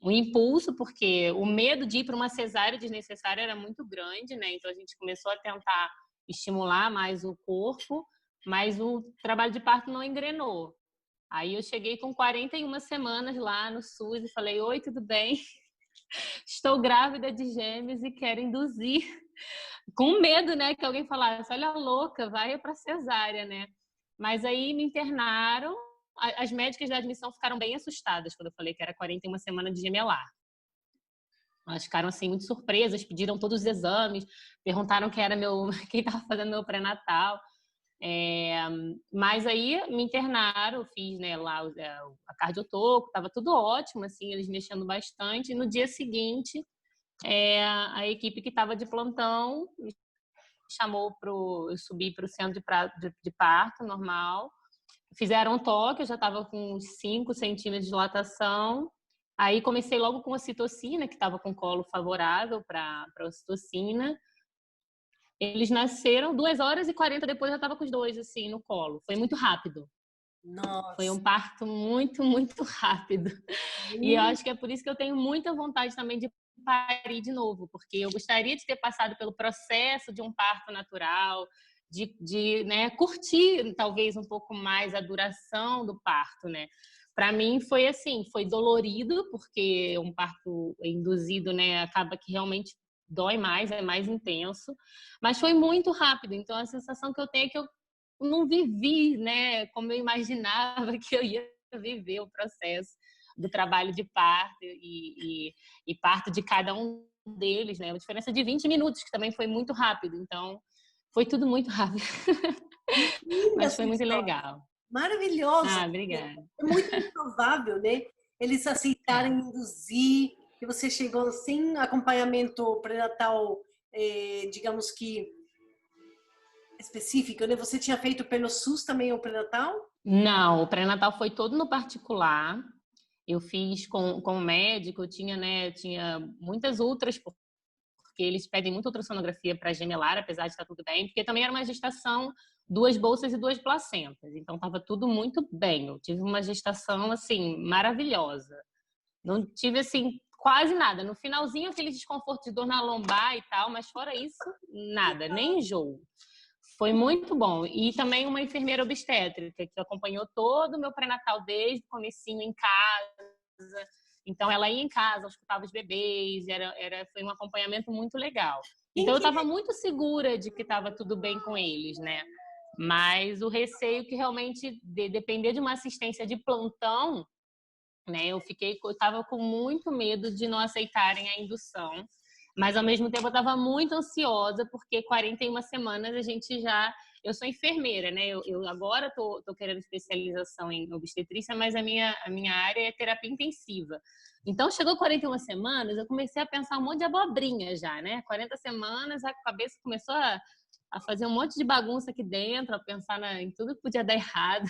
um impulso, porque o medo de ir para uma cesárea desnecessária era muito grande, né? Então a gente começou a tentar estimular mais o corpo, mas o trabalho de parto não engrenou. Aí eu cheguei com 41 semanas lá no SUS e falei: oi, tudo bem? Estou grávida de gêmeos e quero induzir com medo, né, que alguém falasse, olha a louca, vai para cesárea, né? Mas aí me internaram, as médicas da admissão ficaram bem assustadas quando eu falei que era 41 semanas de gemelar. Elas ficaram assim muito surpresas, pediram todos os exames, perguntaram quem estava fazendo meu pré-natal. Mas aí me internaram, fiz, né, lá a cardiotoco, estava tudo ótimo, assim, eles mexendo bastante. E no dia seguinte, a equipe que estava de plantão me chamou eu subi para o centro de parto normal. Fizeram um toque, eu já estava com uns 5 centímetros de dilatação. Aí comecei logo com a ocitocina, que estava com colo favorável para a ocitocina. Eles nasceram 2 horas e 40 depois, eu já estava com os 2 assim no colo. Foi muito rápido. Nossa. Foi um parto muito, muito rápido. E eu acho que é por isso que eu tenho muita vontade também de parir de novo, porque eu gostaria de ter passado pelo processo de um parto natural, de né, curtir talvez um pouco mais a duração do parto, né? Para mim foi assim, foi dolorido, porque um parto induzido, né, acaba que realmente dói mais, é mais intenso, mas foi muito rápido. Então a sensação que eu tenho é que eu não vivi, né, como eu imaginava que eu ia viver o processo do trabalho de parto e parto de cada um deles, né? Uma diferença de 20 minutos, que também foi muito rápido. Então, foi tudo muito rápido. Mas foi muito legal. Maravilhosa. Ah, obrigada. É muito improvável, né? Eles aceitarem induzir, que você chegou sem acompanhamento pré-natal, digamos que específico, né? Você tinha feito pelo SUS também o pré-natal? Não, o pré-natal foi todo no particular. Eu fiz com o médico, tinha muitas outras, porque eles pedem muita ultrassonografia para gemelar, apesar de estar tudo bem, porque também era uma gestação, 2 bolsas e 2 placentas, então estava tudo muito bem. Eu tive uma gestação, assim, maravilhosa. Não tive, assim, quase nada. No finalzinho, aquele desconforto de dor na lombar e tal, mas fora isso, nada, nem enjoo. Foi muito bom. E também uma enfermeira obstétrica que acompanhou todo o meu pré-natal desde o comecinho em casa. Então, ela ia em casa, escutava os bebês, foi um acompanhamento muito legal. Então, eu estava muito segura de que estava tudo bem com eles, né? Mas o receio que realmente, depender de uma assistência de plantão, né? Eu estava com muito medo de não aceitarem a indução. Mas, ao mesmo tempo, eu estava muito ansiosa, porque 41 semanas a gente já... Eu sou enfermeira, né? Eu agora estou querendo especialização em obstetrícia, mas a minha área é terapia intensiva. Então, chegou 41 semanas, eu comecei a pensar um monte de abobrinha já, né? 40 semanas, a cabeça começou a fazer um monte de bagunça aqui dentro, a pensar em tudo que podia dar errado.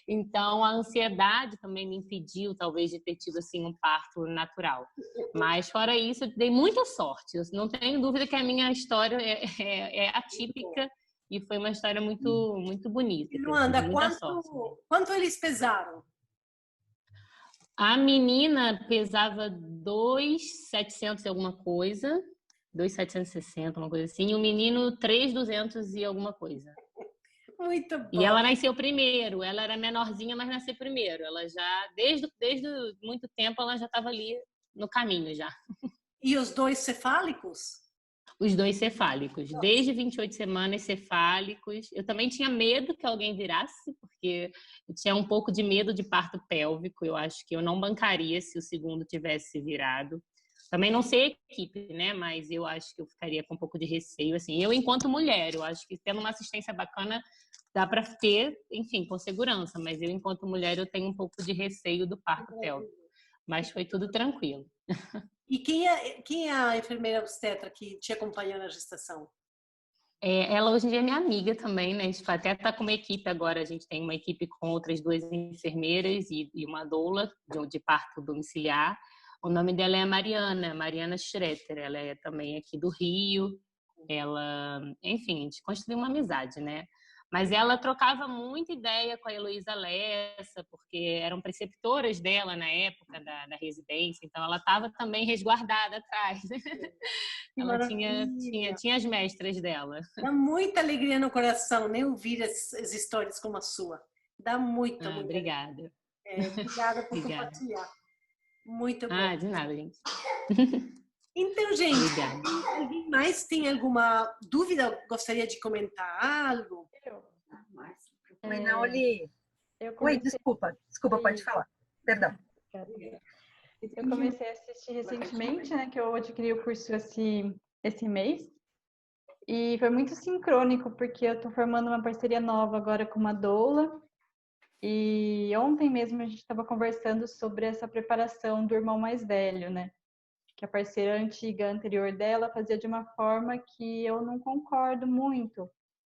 Então, a ansiedade também me impediu, talvez, de ter tido assim, um parto natural. Mas, fora isso, eu dei muita sorte. Eu não tenho dúvida que a minha história é atípica e foi uma história muito, muito bonita. Luanda, quanto eles pesaram? A menina pesava 2.700 e alguma coisa, 2.760, uma coisa assim, e o menino 3.200 e alguma coisa. Muito bom. E ela nasceu primeiro, ela era menorzinha, mas nasceu primeiro. Ela já, desde muito tempo, ela já estava ali no caminho já. E os 2 cefálicos? Os 2 cefálicos, desde 28 semanas cefálicos. Eu também tinha medo que alguém virasse, porque eu tinha um pouco de medo de parto pélvico. Eu acho que eu não bancaria se o segundo tivesse virado. Também não sei a equipe, né? Mas eu acho que eu ficaria com um pouco de receio. Assim, eu, enquanto mulher, eu acho que tendo uma assistência bacana, dá para ter, enfim, com segurança. Mas eu, enquanto mulher, eu tenho um pouco de receio do parto pélvico. Mas foi tudo tranquilo. E quem é a enfermeira obstetra que te acompanhou na gestação? Ela hoje em dia é minha amiga também, né? A gente até está com uma equipe agora. A gente tem uma equipe com outras 2 enfermeiras e uma doula de parto domiciliar. O nome dela é Mariana Schroeter. Ela é também aqui do Rio. Ela, enfim, a gente construiu uma amizade, né? Mas ela trocava muita ideia com a Heloísa Lessa, porque eram preceptoras dela na época da residência, então ela estava também resguardada atrás. Ela tinha as mestras dela. Dá muita alegria no coração, né? Ouvir as histórias como a sua. Dá muito. Obrigada. Obrigada por compartilhar. Muito bom. De nada, gente. Então, gente, Obrigada. alguém mais tem alguma dúvida? Gostaria de comentar algo? Oi, Naoli. Eu Oi, comecei desculpa, pode falar. Perdão. Eu comecei a assistir recentemente, né, que eu adquiri o curso esse mês. E foi muito sincrônico, porque eu estou formando uma parceria nova agora com uma doula. E ontem mesmo a gente estava conversando sobre essa preparação do irmão mais velho, né? Que a parceira anterior dela fazia de uma forma que eu não concordo muito.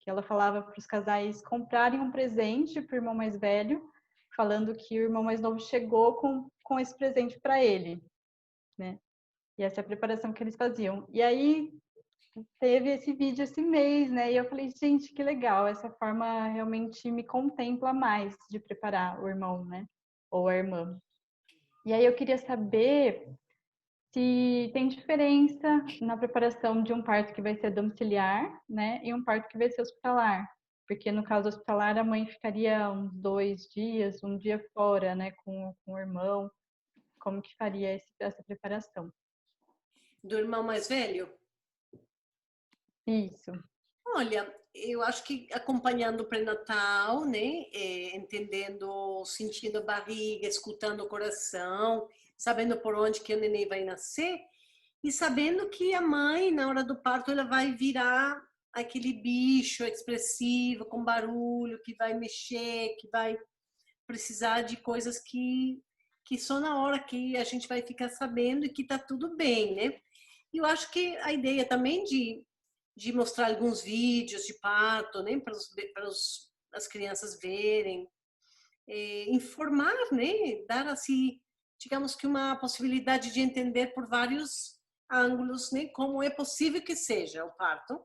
Que ela falava para os casais comprarem um presente para o irmão mais velho, falando que o irmão mais novo chegou com esse presente para ele, né? E essa é a preparação que eles faziam. E aí teve esse vídeo esse mês, né? E eu falei, gente, que legal, essa forma realmente me contempla mais de preparar o irmão, né? Ou a irmã. E aí eu queria saber se tem diferença na preparação de um parto que vai ser domiciliar, né? E um parto que vai ser hospitalar. Porque no caso hospitalar, a mãe ficaria uns 2 dias, um dia fora, né? Com o irmão. Como que faria essa preparação? Do irmão mais velho? Isso. Olha, eu acho que acompanhando o pré-natal, né, entendendo, sentindo a barriga, escutando o coração, sabendo por onde que o neném vai nascer e sabendo que a mãe, na hora do parto, ela vai virar aquele bicho expressivo, com barulho, que vai mexer, que vai precisar de coisas que só na hora que a gente vai ficar sabendo e que tá tudo bem, né? E eu acho que a ideia também de mostrar alguns vídeos de parto, né, para as crianças verem, informar, né, dar assim, digamos que uma possibilidade de entender por vários ângulos, né, como é possível que seja o parto.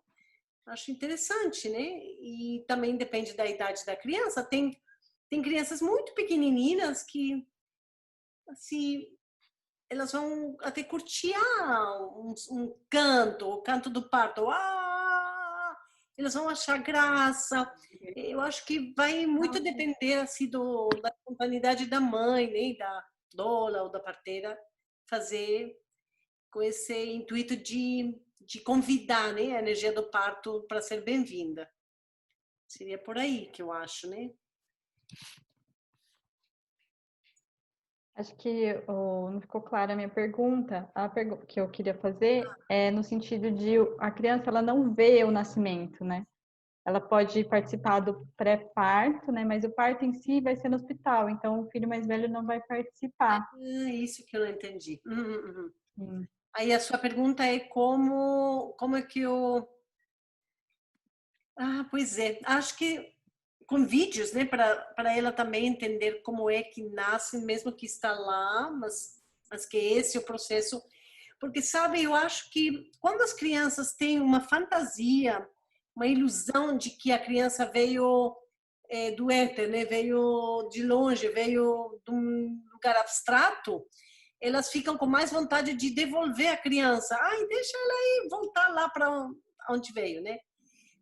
Acho interessante, né? E também depende da idade da criança. Tem crianças muito pequenininhas que, assim, elas vão até curtir um canto, o canto do parto. Elas vão achar graça. Eu acho que vai muito depender assim, da espontaneidade da mãe, né? Da doula ou da parteira, fazer com esse intuito de convidar, né? A energia do parto para ser bem-vinda. Seria por aí que eu acho, né? Acho que não ficou clara a minha pergunta. A pergunta que eu queria fazer é no sentido de a criança ela não vê o nascimento, né? Ela pode participar do pré-parto, né? Mas o parto em si vai ser no hospital, então o filho mais velho não vai participar. Isso que eu não entendi. Aí a sua pergunta é como é que eu... pois é. Acho que com vídeos, né, para ela também entender como é que nasce, mesmo que está lá, mas que esse é o processo. Porque, sabe, eu acho que quando as crianças têm uma fantasia, uma ilusão de que a criança veio do éter, né, veio de longe, veio de um lugar abstrato, elas ficam com mais vontade de devolver a criança. Deixa ela aí voltar lá para onde veio, né?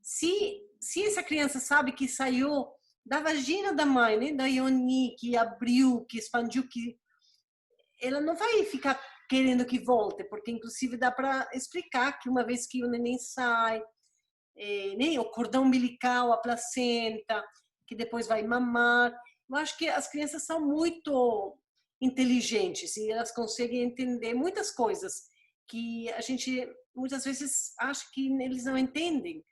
Se essa criança sabe que saiu da vagina da mãe, né, da Ioni, que abriu, que expandiu, que ela não vai ficar querendo que volte, porque inclusive dá para explicar que uma vez que o neném sai, né, o cordão umbilical, a placenta, que depois vai mamar, eu acho que as crianças são muito inteligentes e elas conseguem entender muitas coisas que a gente muitas vezes acha que eles não entendem,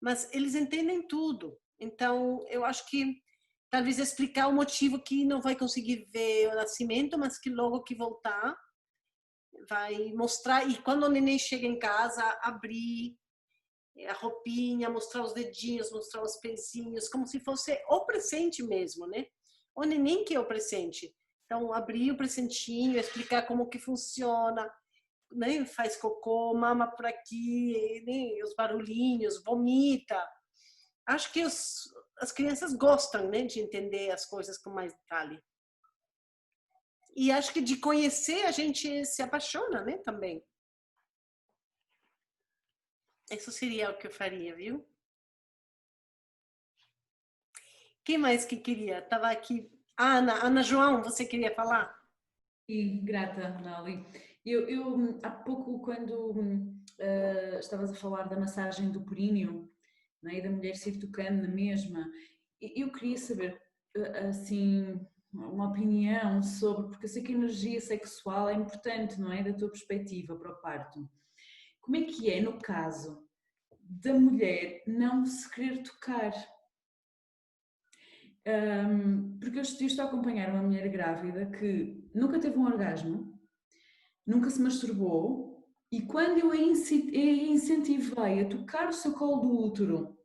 mas eles entendem tudo. Então, eu acho que talvez explicar o motivo que não vai conseguir ver o nascimento, mas que logo que voltar vai mostrar. E quando o neném chega em casa, abrir a roupinha, mostrar os dedinhos, mostrar os pezinhos, como se fosse o presente mesmo, né? O neném que é o presente. Então, abrir o presentinho, explicar como que funciona, né? Faz cocô, mama por aqui, né? Os barulhinhos, vomita. Acho que as crianças gostam, né, de entender as coisas com mais detalhe. E acho que de conhecer a gente se apaixona, né, também. Isso seria o que eu faria, viu? Quem mais que queria? Tava aqui. Ana João, você queria falar? Sim, grata, Nauli. Eu há pouco, quando estavas a falar da massagem do períneo, né, e da mulher ser tocando na mesma, eu queria saber, assim, uma opinião sobre, porque eu sei que a energia sexual é importante, não é? Da tua perspectiva para o parto. Como é que é no caso da mulher não se querer tocar? Porque eu estou a acompanhar uma mulher grávida que nunca teve um orgasmo, nunca se masturbou, e quando eu a incentivei a tocar o seu colo do útero,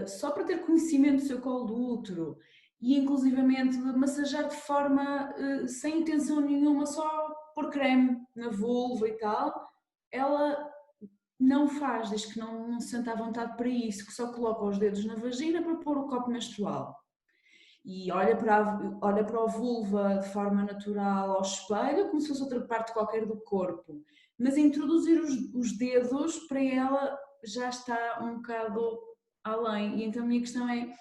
só para ter conhecimento do seu colo do útero, e inclusivamente massajar de forma sem intenção nenhuma, só por creme na vulva e tal, ela não faz, diz que não se sente à vontade para isso, que só coloca os dedos na vagina para pôr o copo menstrual. E olha para a vulva de forma natural ao espelho, como se fosse outra parte qualquer do corpo. Mas introduzir os dedos, para ela, já está um bocado além. E então a minha questão é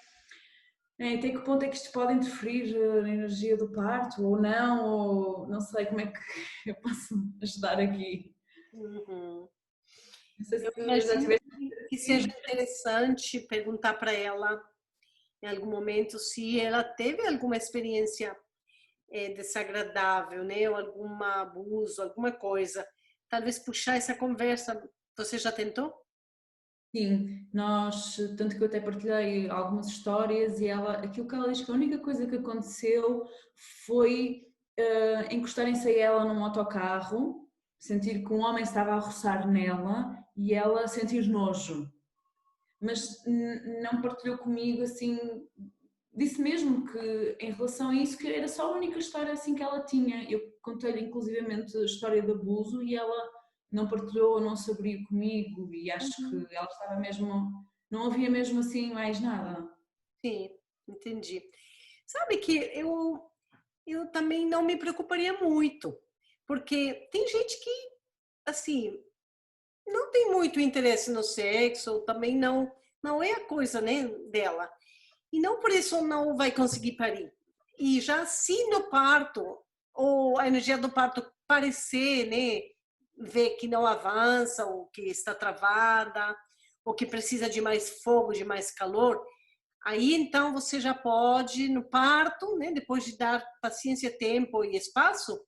até que ponto é que isto pode interferir na energia do parto, ou não, ou não sei como é que eu posso ajudar aqui. Uhum. Não sei se Eu tu já imagino tiveste... que seja interessante perguntar para ela em algum momento se ela teve alguma experiência desagradável, né, ou algum abuso, alguma coisa. Talvez puxar essa conversa. Você já tentou? Sim, nós, tanto que eu até partilhei algumas histórias e aquilo que ela diz que a única coisa que aconteceu foi encostarem-se a ela num autocarro, sentir que um homem estava a roçar nela e ela sentir nojo. Mas não partilhou comigo assim, disse mesmo que em relação a isso que era só a única história assim que ela tinha. Eu contei-lhe inclusivamente a história de abuso e ela não partilhou, não se abriu comigo e acho que ela estava mesmo, não havia mesmo assim mais nada. Sim, entendi. Sabe que eu também não me preocuparia muito, porque tem gente que, assim, não tem muito interesse no sexo, também não é a coisa, né, dela. E não por isso não vai conseguir parir. E já se no parto, ou a energia do parto parecer, né, ver que não avança, ou que está travada, ou que precisa de mais fogo, de mais calor, aí então você já pode, no parto, né, depois de dar paciência, tempo e espaço,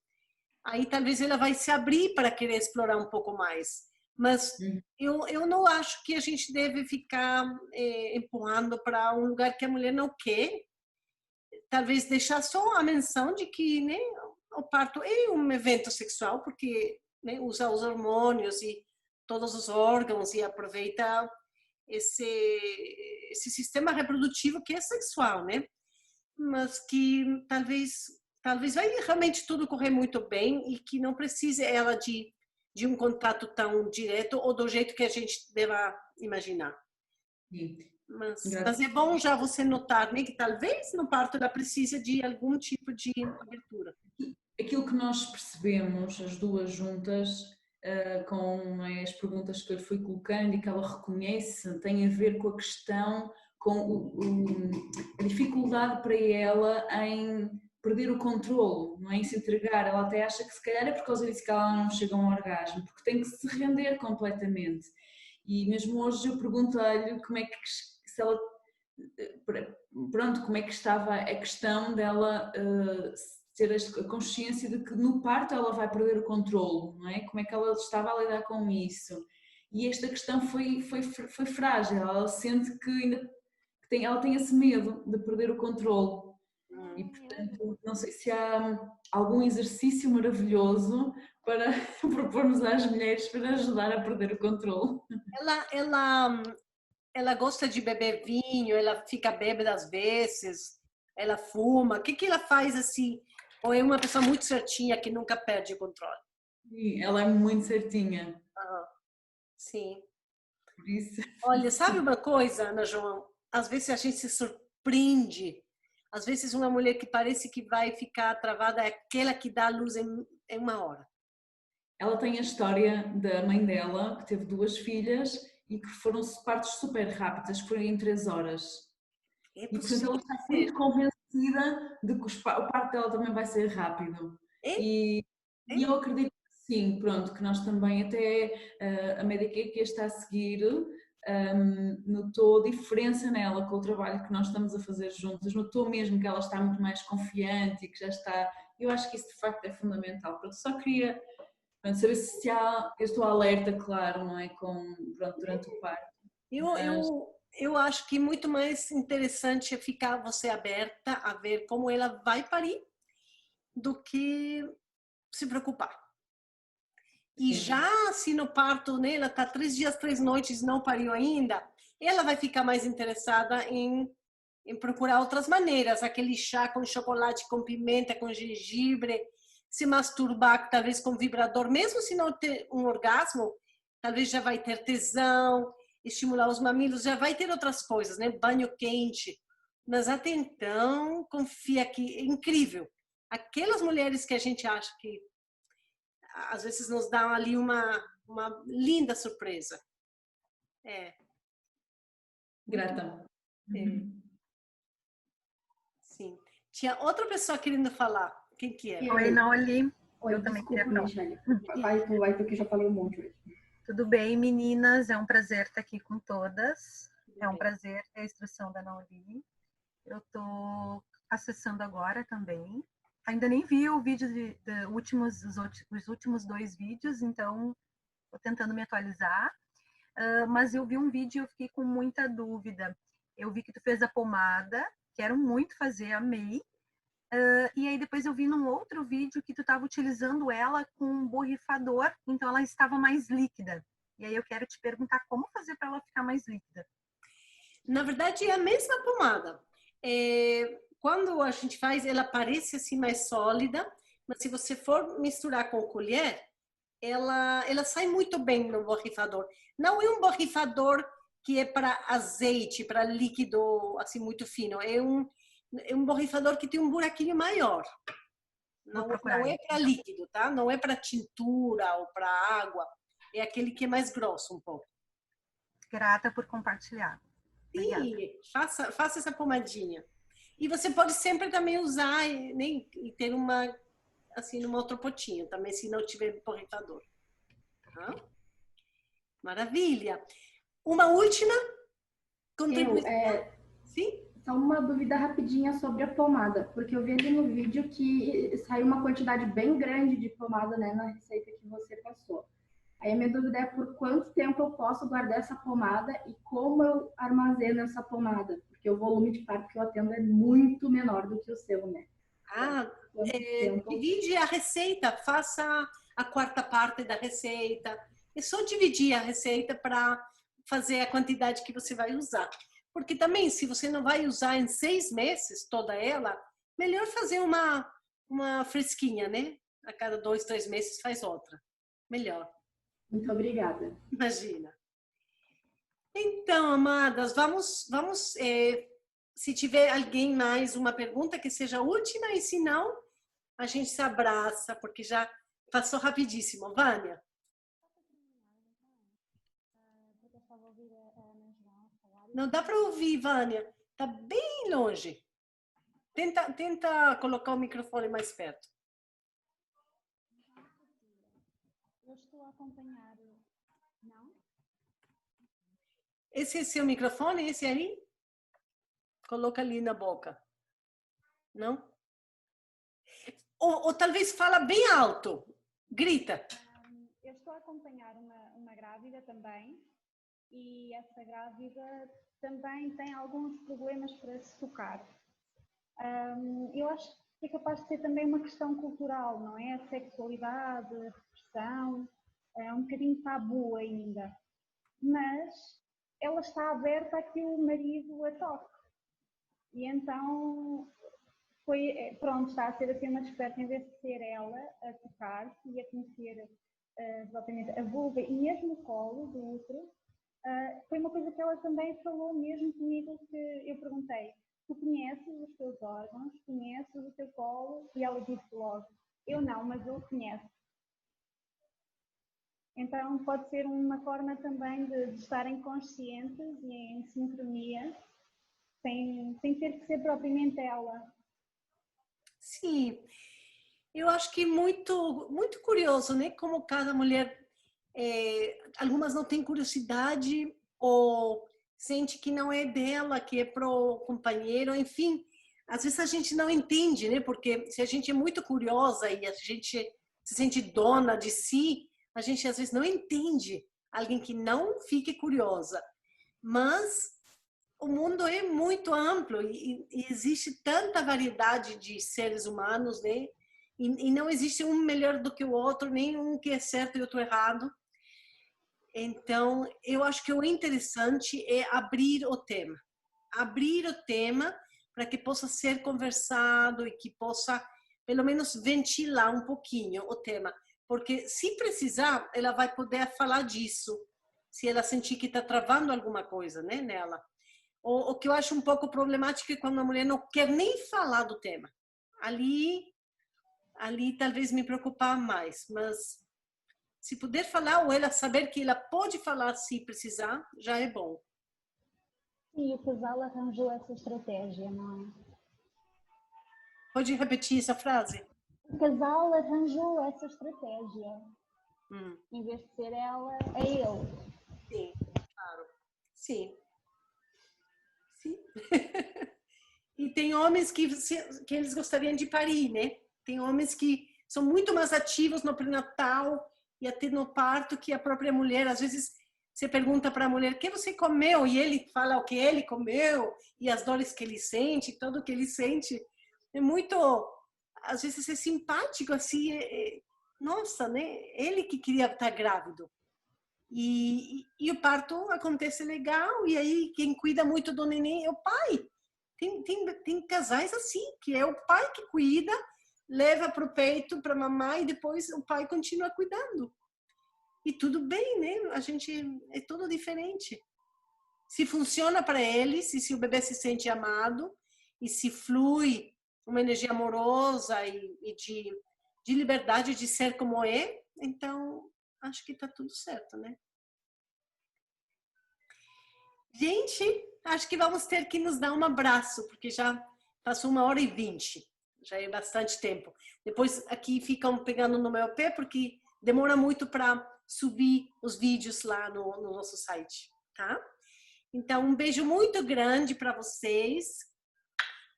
aí talvez ela vai se abrir para querer explorar um pouco mais. Mas eu não acho que a gente deve ficar empurrando para um lugar que a mulher não quer. Talvez deixar só a menção de que, né, o parto é um evento sexual, porque, né, usa os hormônios e todos os órgãos e aproveita esse sistema reprodutivo que é sexual, né? Mas que talvez vai realmente tudo correr muito bem e que não precise ela de um contato tão direto ou do jeito que a gente deva imaginar. Mas é bom já você notar, né, que talvez no parto ela precise de algum tipo de abertura. Aquilo que nós percebemos, as duas juntas, com as perguntas que eu lhe fui colocando e que ela reconhece, tem a ver com a questão, com a dificuldade para ela em perder o controle, não é? Em se entregar. Ela até acha que se calhar é por causa disso que ela não chega a um orgasmo, porque tem que se render completamente. E mesmo hoje eu perguntei-lhe como é que, se ela, pronto, como é que estava a questão dela ter a consciência de que no parto ela vai perder o controle, não é? Como é que ela estava a lidar com isso? E esta questão foi frágil, ela sente que ainda ela tem esse medo de perder o controle. E, portanto, não sei se há algum exercício maravilhoso para propormos às mulheres para ajudar a perder o controle. Ela gosta de beber vinho, ela fica bêbada às vezes, ela fuma. O que ela faz assim? Ou é uma pessoa muito certinha que nunca perde o controle? Sim, ela é muito certinha. Sim. Por isso. Olha, sabe uma coisa, Ana João? Às vezes a gente se surpreende. Às vezes uma mulher que parece que vai ficar travada é aquela que dá a luz em uma hora. Ela tem a história da mãe dela, que teve 2 filhas e que foram partos super rápidas, que foram em 3 horas. E portanto ela está muito convencida de que o parto dela também vai ser rápido. E eu acredito que Sim, pronto, que nós também até a médica que a está a seguir notou diferença nela com o trabalho que nós estamos a fazer juntos, notou mesmo que ela está muito mais confiante e que já está, eu acho que isso de facto é fundamental. Pronto, só queria saber se há, eu estou alerta, claro, não é, pronto, durante o parto. Eu acho que muito mais interessante é ficar você aberta a ver como ela vai parir do que se preocupar. E já se no parto, né, ela está 3 dias, 3 noites e não pariu ainda, ela vai ficar mais interessada em procurar outras maneiras, aquele chá com chocolate, com pimenta, com gengibre, se masturbar talvez com vibrador, mesmo se não ter um orgasmo, talvez já vai ter tesão, estimular os mamilos, já vai ter outras coisas, né? Banho quente. Mas até então, confia que é incrível. Aquelas mulheres que a gente acha que às vezes nos dão ali uma linda surpresa. Grata. Sim. Tinha outra pessoa querendo falar. Quem que é? Oi, Naoli. Oi, eu também desculpa, queria Michele. Vai, porque eu já falei um monte hoje. Tudo bem, meninas? É um prazer estar aqui com todas. É um prazer ter a instrução da Naoli. Eu estou acessando agora também. Ainda nem vi o vídeo os últimos 2 vídeos, então estou tentando me atualizar. Mas eu vi um vídeo e eu fiquei com muita dúvida. Eu vi que tu fez a pomada, quero muito fazer, amei. E aí depois eu vi num outro vídeo que tu estava utilizando ela com um borrifador, então ela estava mais líquida. E aí eu quero te perguntar como fazer para ela ficar mais líquida. Na verdade é a mesma pomada. Quando a gente faz, ela parece assim mais sólida, mas se você for misturar com colher, ela sai muito bem no borrifador. Não é um borrifador que é para azeite, para líquido assim muito fino. É um borrifador que tem um buraquinho maior. Não é para líquido, tá? Não é para tintura ou para água. É aquele que é mais grosso um pouco. Grata por compartilhar. Sim, faça essa pomadinha. E você pode sempre também usar e ter uma assim numa outro potinho também, se não tiver borrifador. Tá? Maravilha. Uma última contribuição. Sim? Só uma dúvida rapidinha sobre a pomada, porque eu vi ali no vídeo que saiu uma quantidade bem grande de pomada, né, na receita que você passou. Aí a minha dúvida é por quanto tempo eu posso guardar essa pomada e como eu armazeno essa pomada, porque o volume de parto que eu atendo é muito menor do que o seu, né? Divide a receita, faça a 4ª parte da receita. É só dividir a receita para fazer a quantidade que você vai usar. Porque também, se você não vai usar em 6 meses toda ela, melhor fazer uma fresquinha, né? A cada 2, 3 meses faz outra. Melhor. Muito obrigada. Imagina. Então, amadas, vamos se tiver alguém mais uma pergunta que seja última, e se não, a gente se abraça, porque já passou rapidíssimo. Vânia? Não dá para ouvir, Vânia. Está bem longe. Tenta colocar o microfone mais perto. Eu estou a acompanhar. Não? Esse é seu microfone? Esse aí? Coloca ali na boca. Não? Ou talvez fala bem alto. Grita. Eu estou a acompanhar uma grávida também. E essa grávida também tem alguns problemas para se tocar. Eu acho que é capaz de ser também uma questão cultural, não é? A sexualidade, a repressão, é um bocadinho tabu ainda. Mas ela está aberta a que o marido a toque. E então, pronto, está a ser assim uma descoberta, em vez de ser ela a tocar-se e a conhecer exatamente a vulva e mesmo o colo do útero. Foi uma coisa que ela também falou mesmo comigo, que eu perguntei: tu conheces os teus órgãos, conheces o teu colo? E ela disse logo: eu não, mas eu conheço. Então pode ser uma forma também de estarem conscientes e em sincronia, sem ter que ser propriamente ela. Sim. Eu acho que muito curioso, né? Como cada mulher, algumas não têm curiosidade ou sente que não é dela, que é pro companheiro, enfim. Às vezes a gente não entende, né? Porque se a gente é muito curiosa e a gente se sente dona de si, a gente às vezes não entende alguém que não fique curiosa. Mas o mundo é muito amplo e existe tanta variedade de seres humanos, né? E não existe um melhor do que o outro, nem um que é certo e outro errado. Então, eu acho que o interessante é abrir o tema para que possa ser conversado e que possa, pelo menos, ventilar um pouquinho o tema. Porque, se precisar, ela vai poder falar disso, se ela sentir que está travando alguma coisa, né, nela. O que eu acho um pouco problemático é quando a mulher não quer nem falar do tema. Ali talvez me preocupar mais, mas se puder falar ou ela saber que ela pode falar se precisar, já é bom. E o casal arranjou essa estratégia, não é? Pode repetir essa frase? O casal arranjou essa estratégia. Em vez de ser ela, é ele. Sim, claro. Sim. E tem homens que eles gostariam de parir, né? Tem homens que são muito mais ativos no pré-natal e até no parto que a própria mulher. Às vezes você pergunta para a mulher o que você comeu e ele fala o que ele comeu e as dores que ele sente, tudo que ele sente. É muito, às vezes é simpático assim. Nossa, né? Ele que queria estar grávido. E o parto acontece legal e aí quem cuida muito do neném é o pai. Tem casais assim, que é o pai que cuida, leva para o peito, para a mamãe, e depois o pai continua cuidando. E tudo bem, né? A gente é tudo diferente. Se funciona para eles, e se o bebê se sente amado, e se flui uma energia amorosa e de liberdade de ser como é, então acho que está tudo certo, né? Gente, acho que vamos ter que nos dar um abraço, porque já passou 1h20. Já é bastante tempo. Depois aqui ficam pegando no meu pé, porque demora muito para subir os vídeos lá no nosso site, tá? Então, um beijo muito grande para vocês.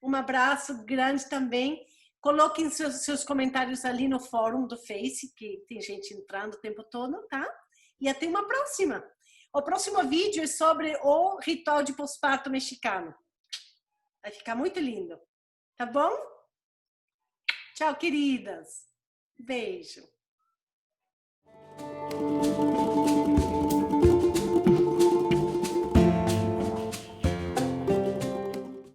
Um abraço grande também. Coloquem seus comentários ali no fórum do Face, que tem gente entrando o tempo todo, tá? E até uma próxima. O próximo vídeo é sobre o ritual de pós-parto mexicano. Vai ficar muito lindo. Tá bom? Tchau, queridas. Beijo.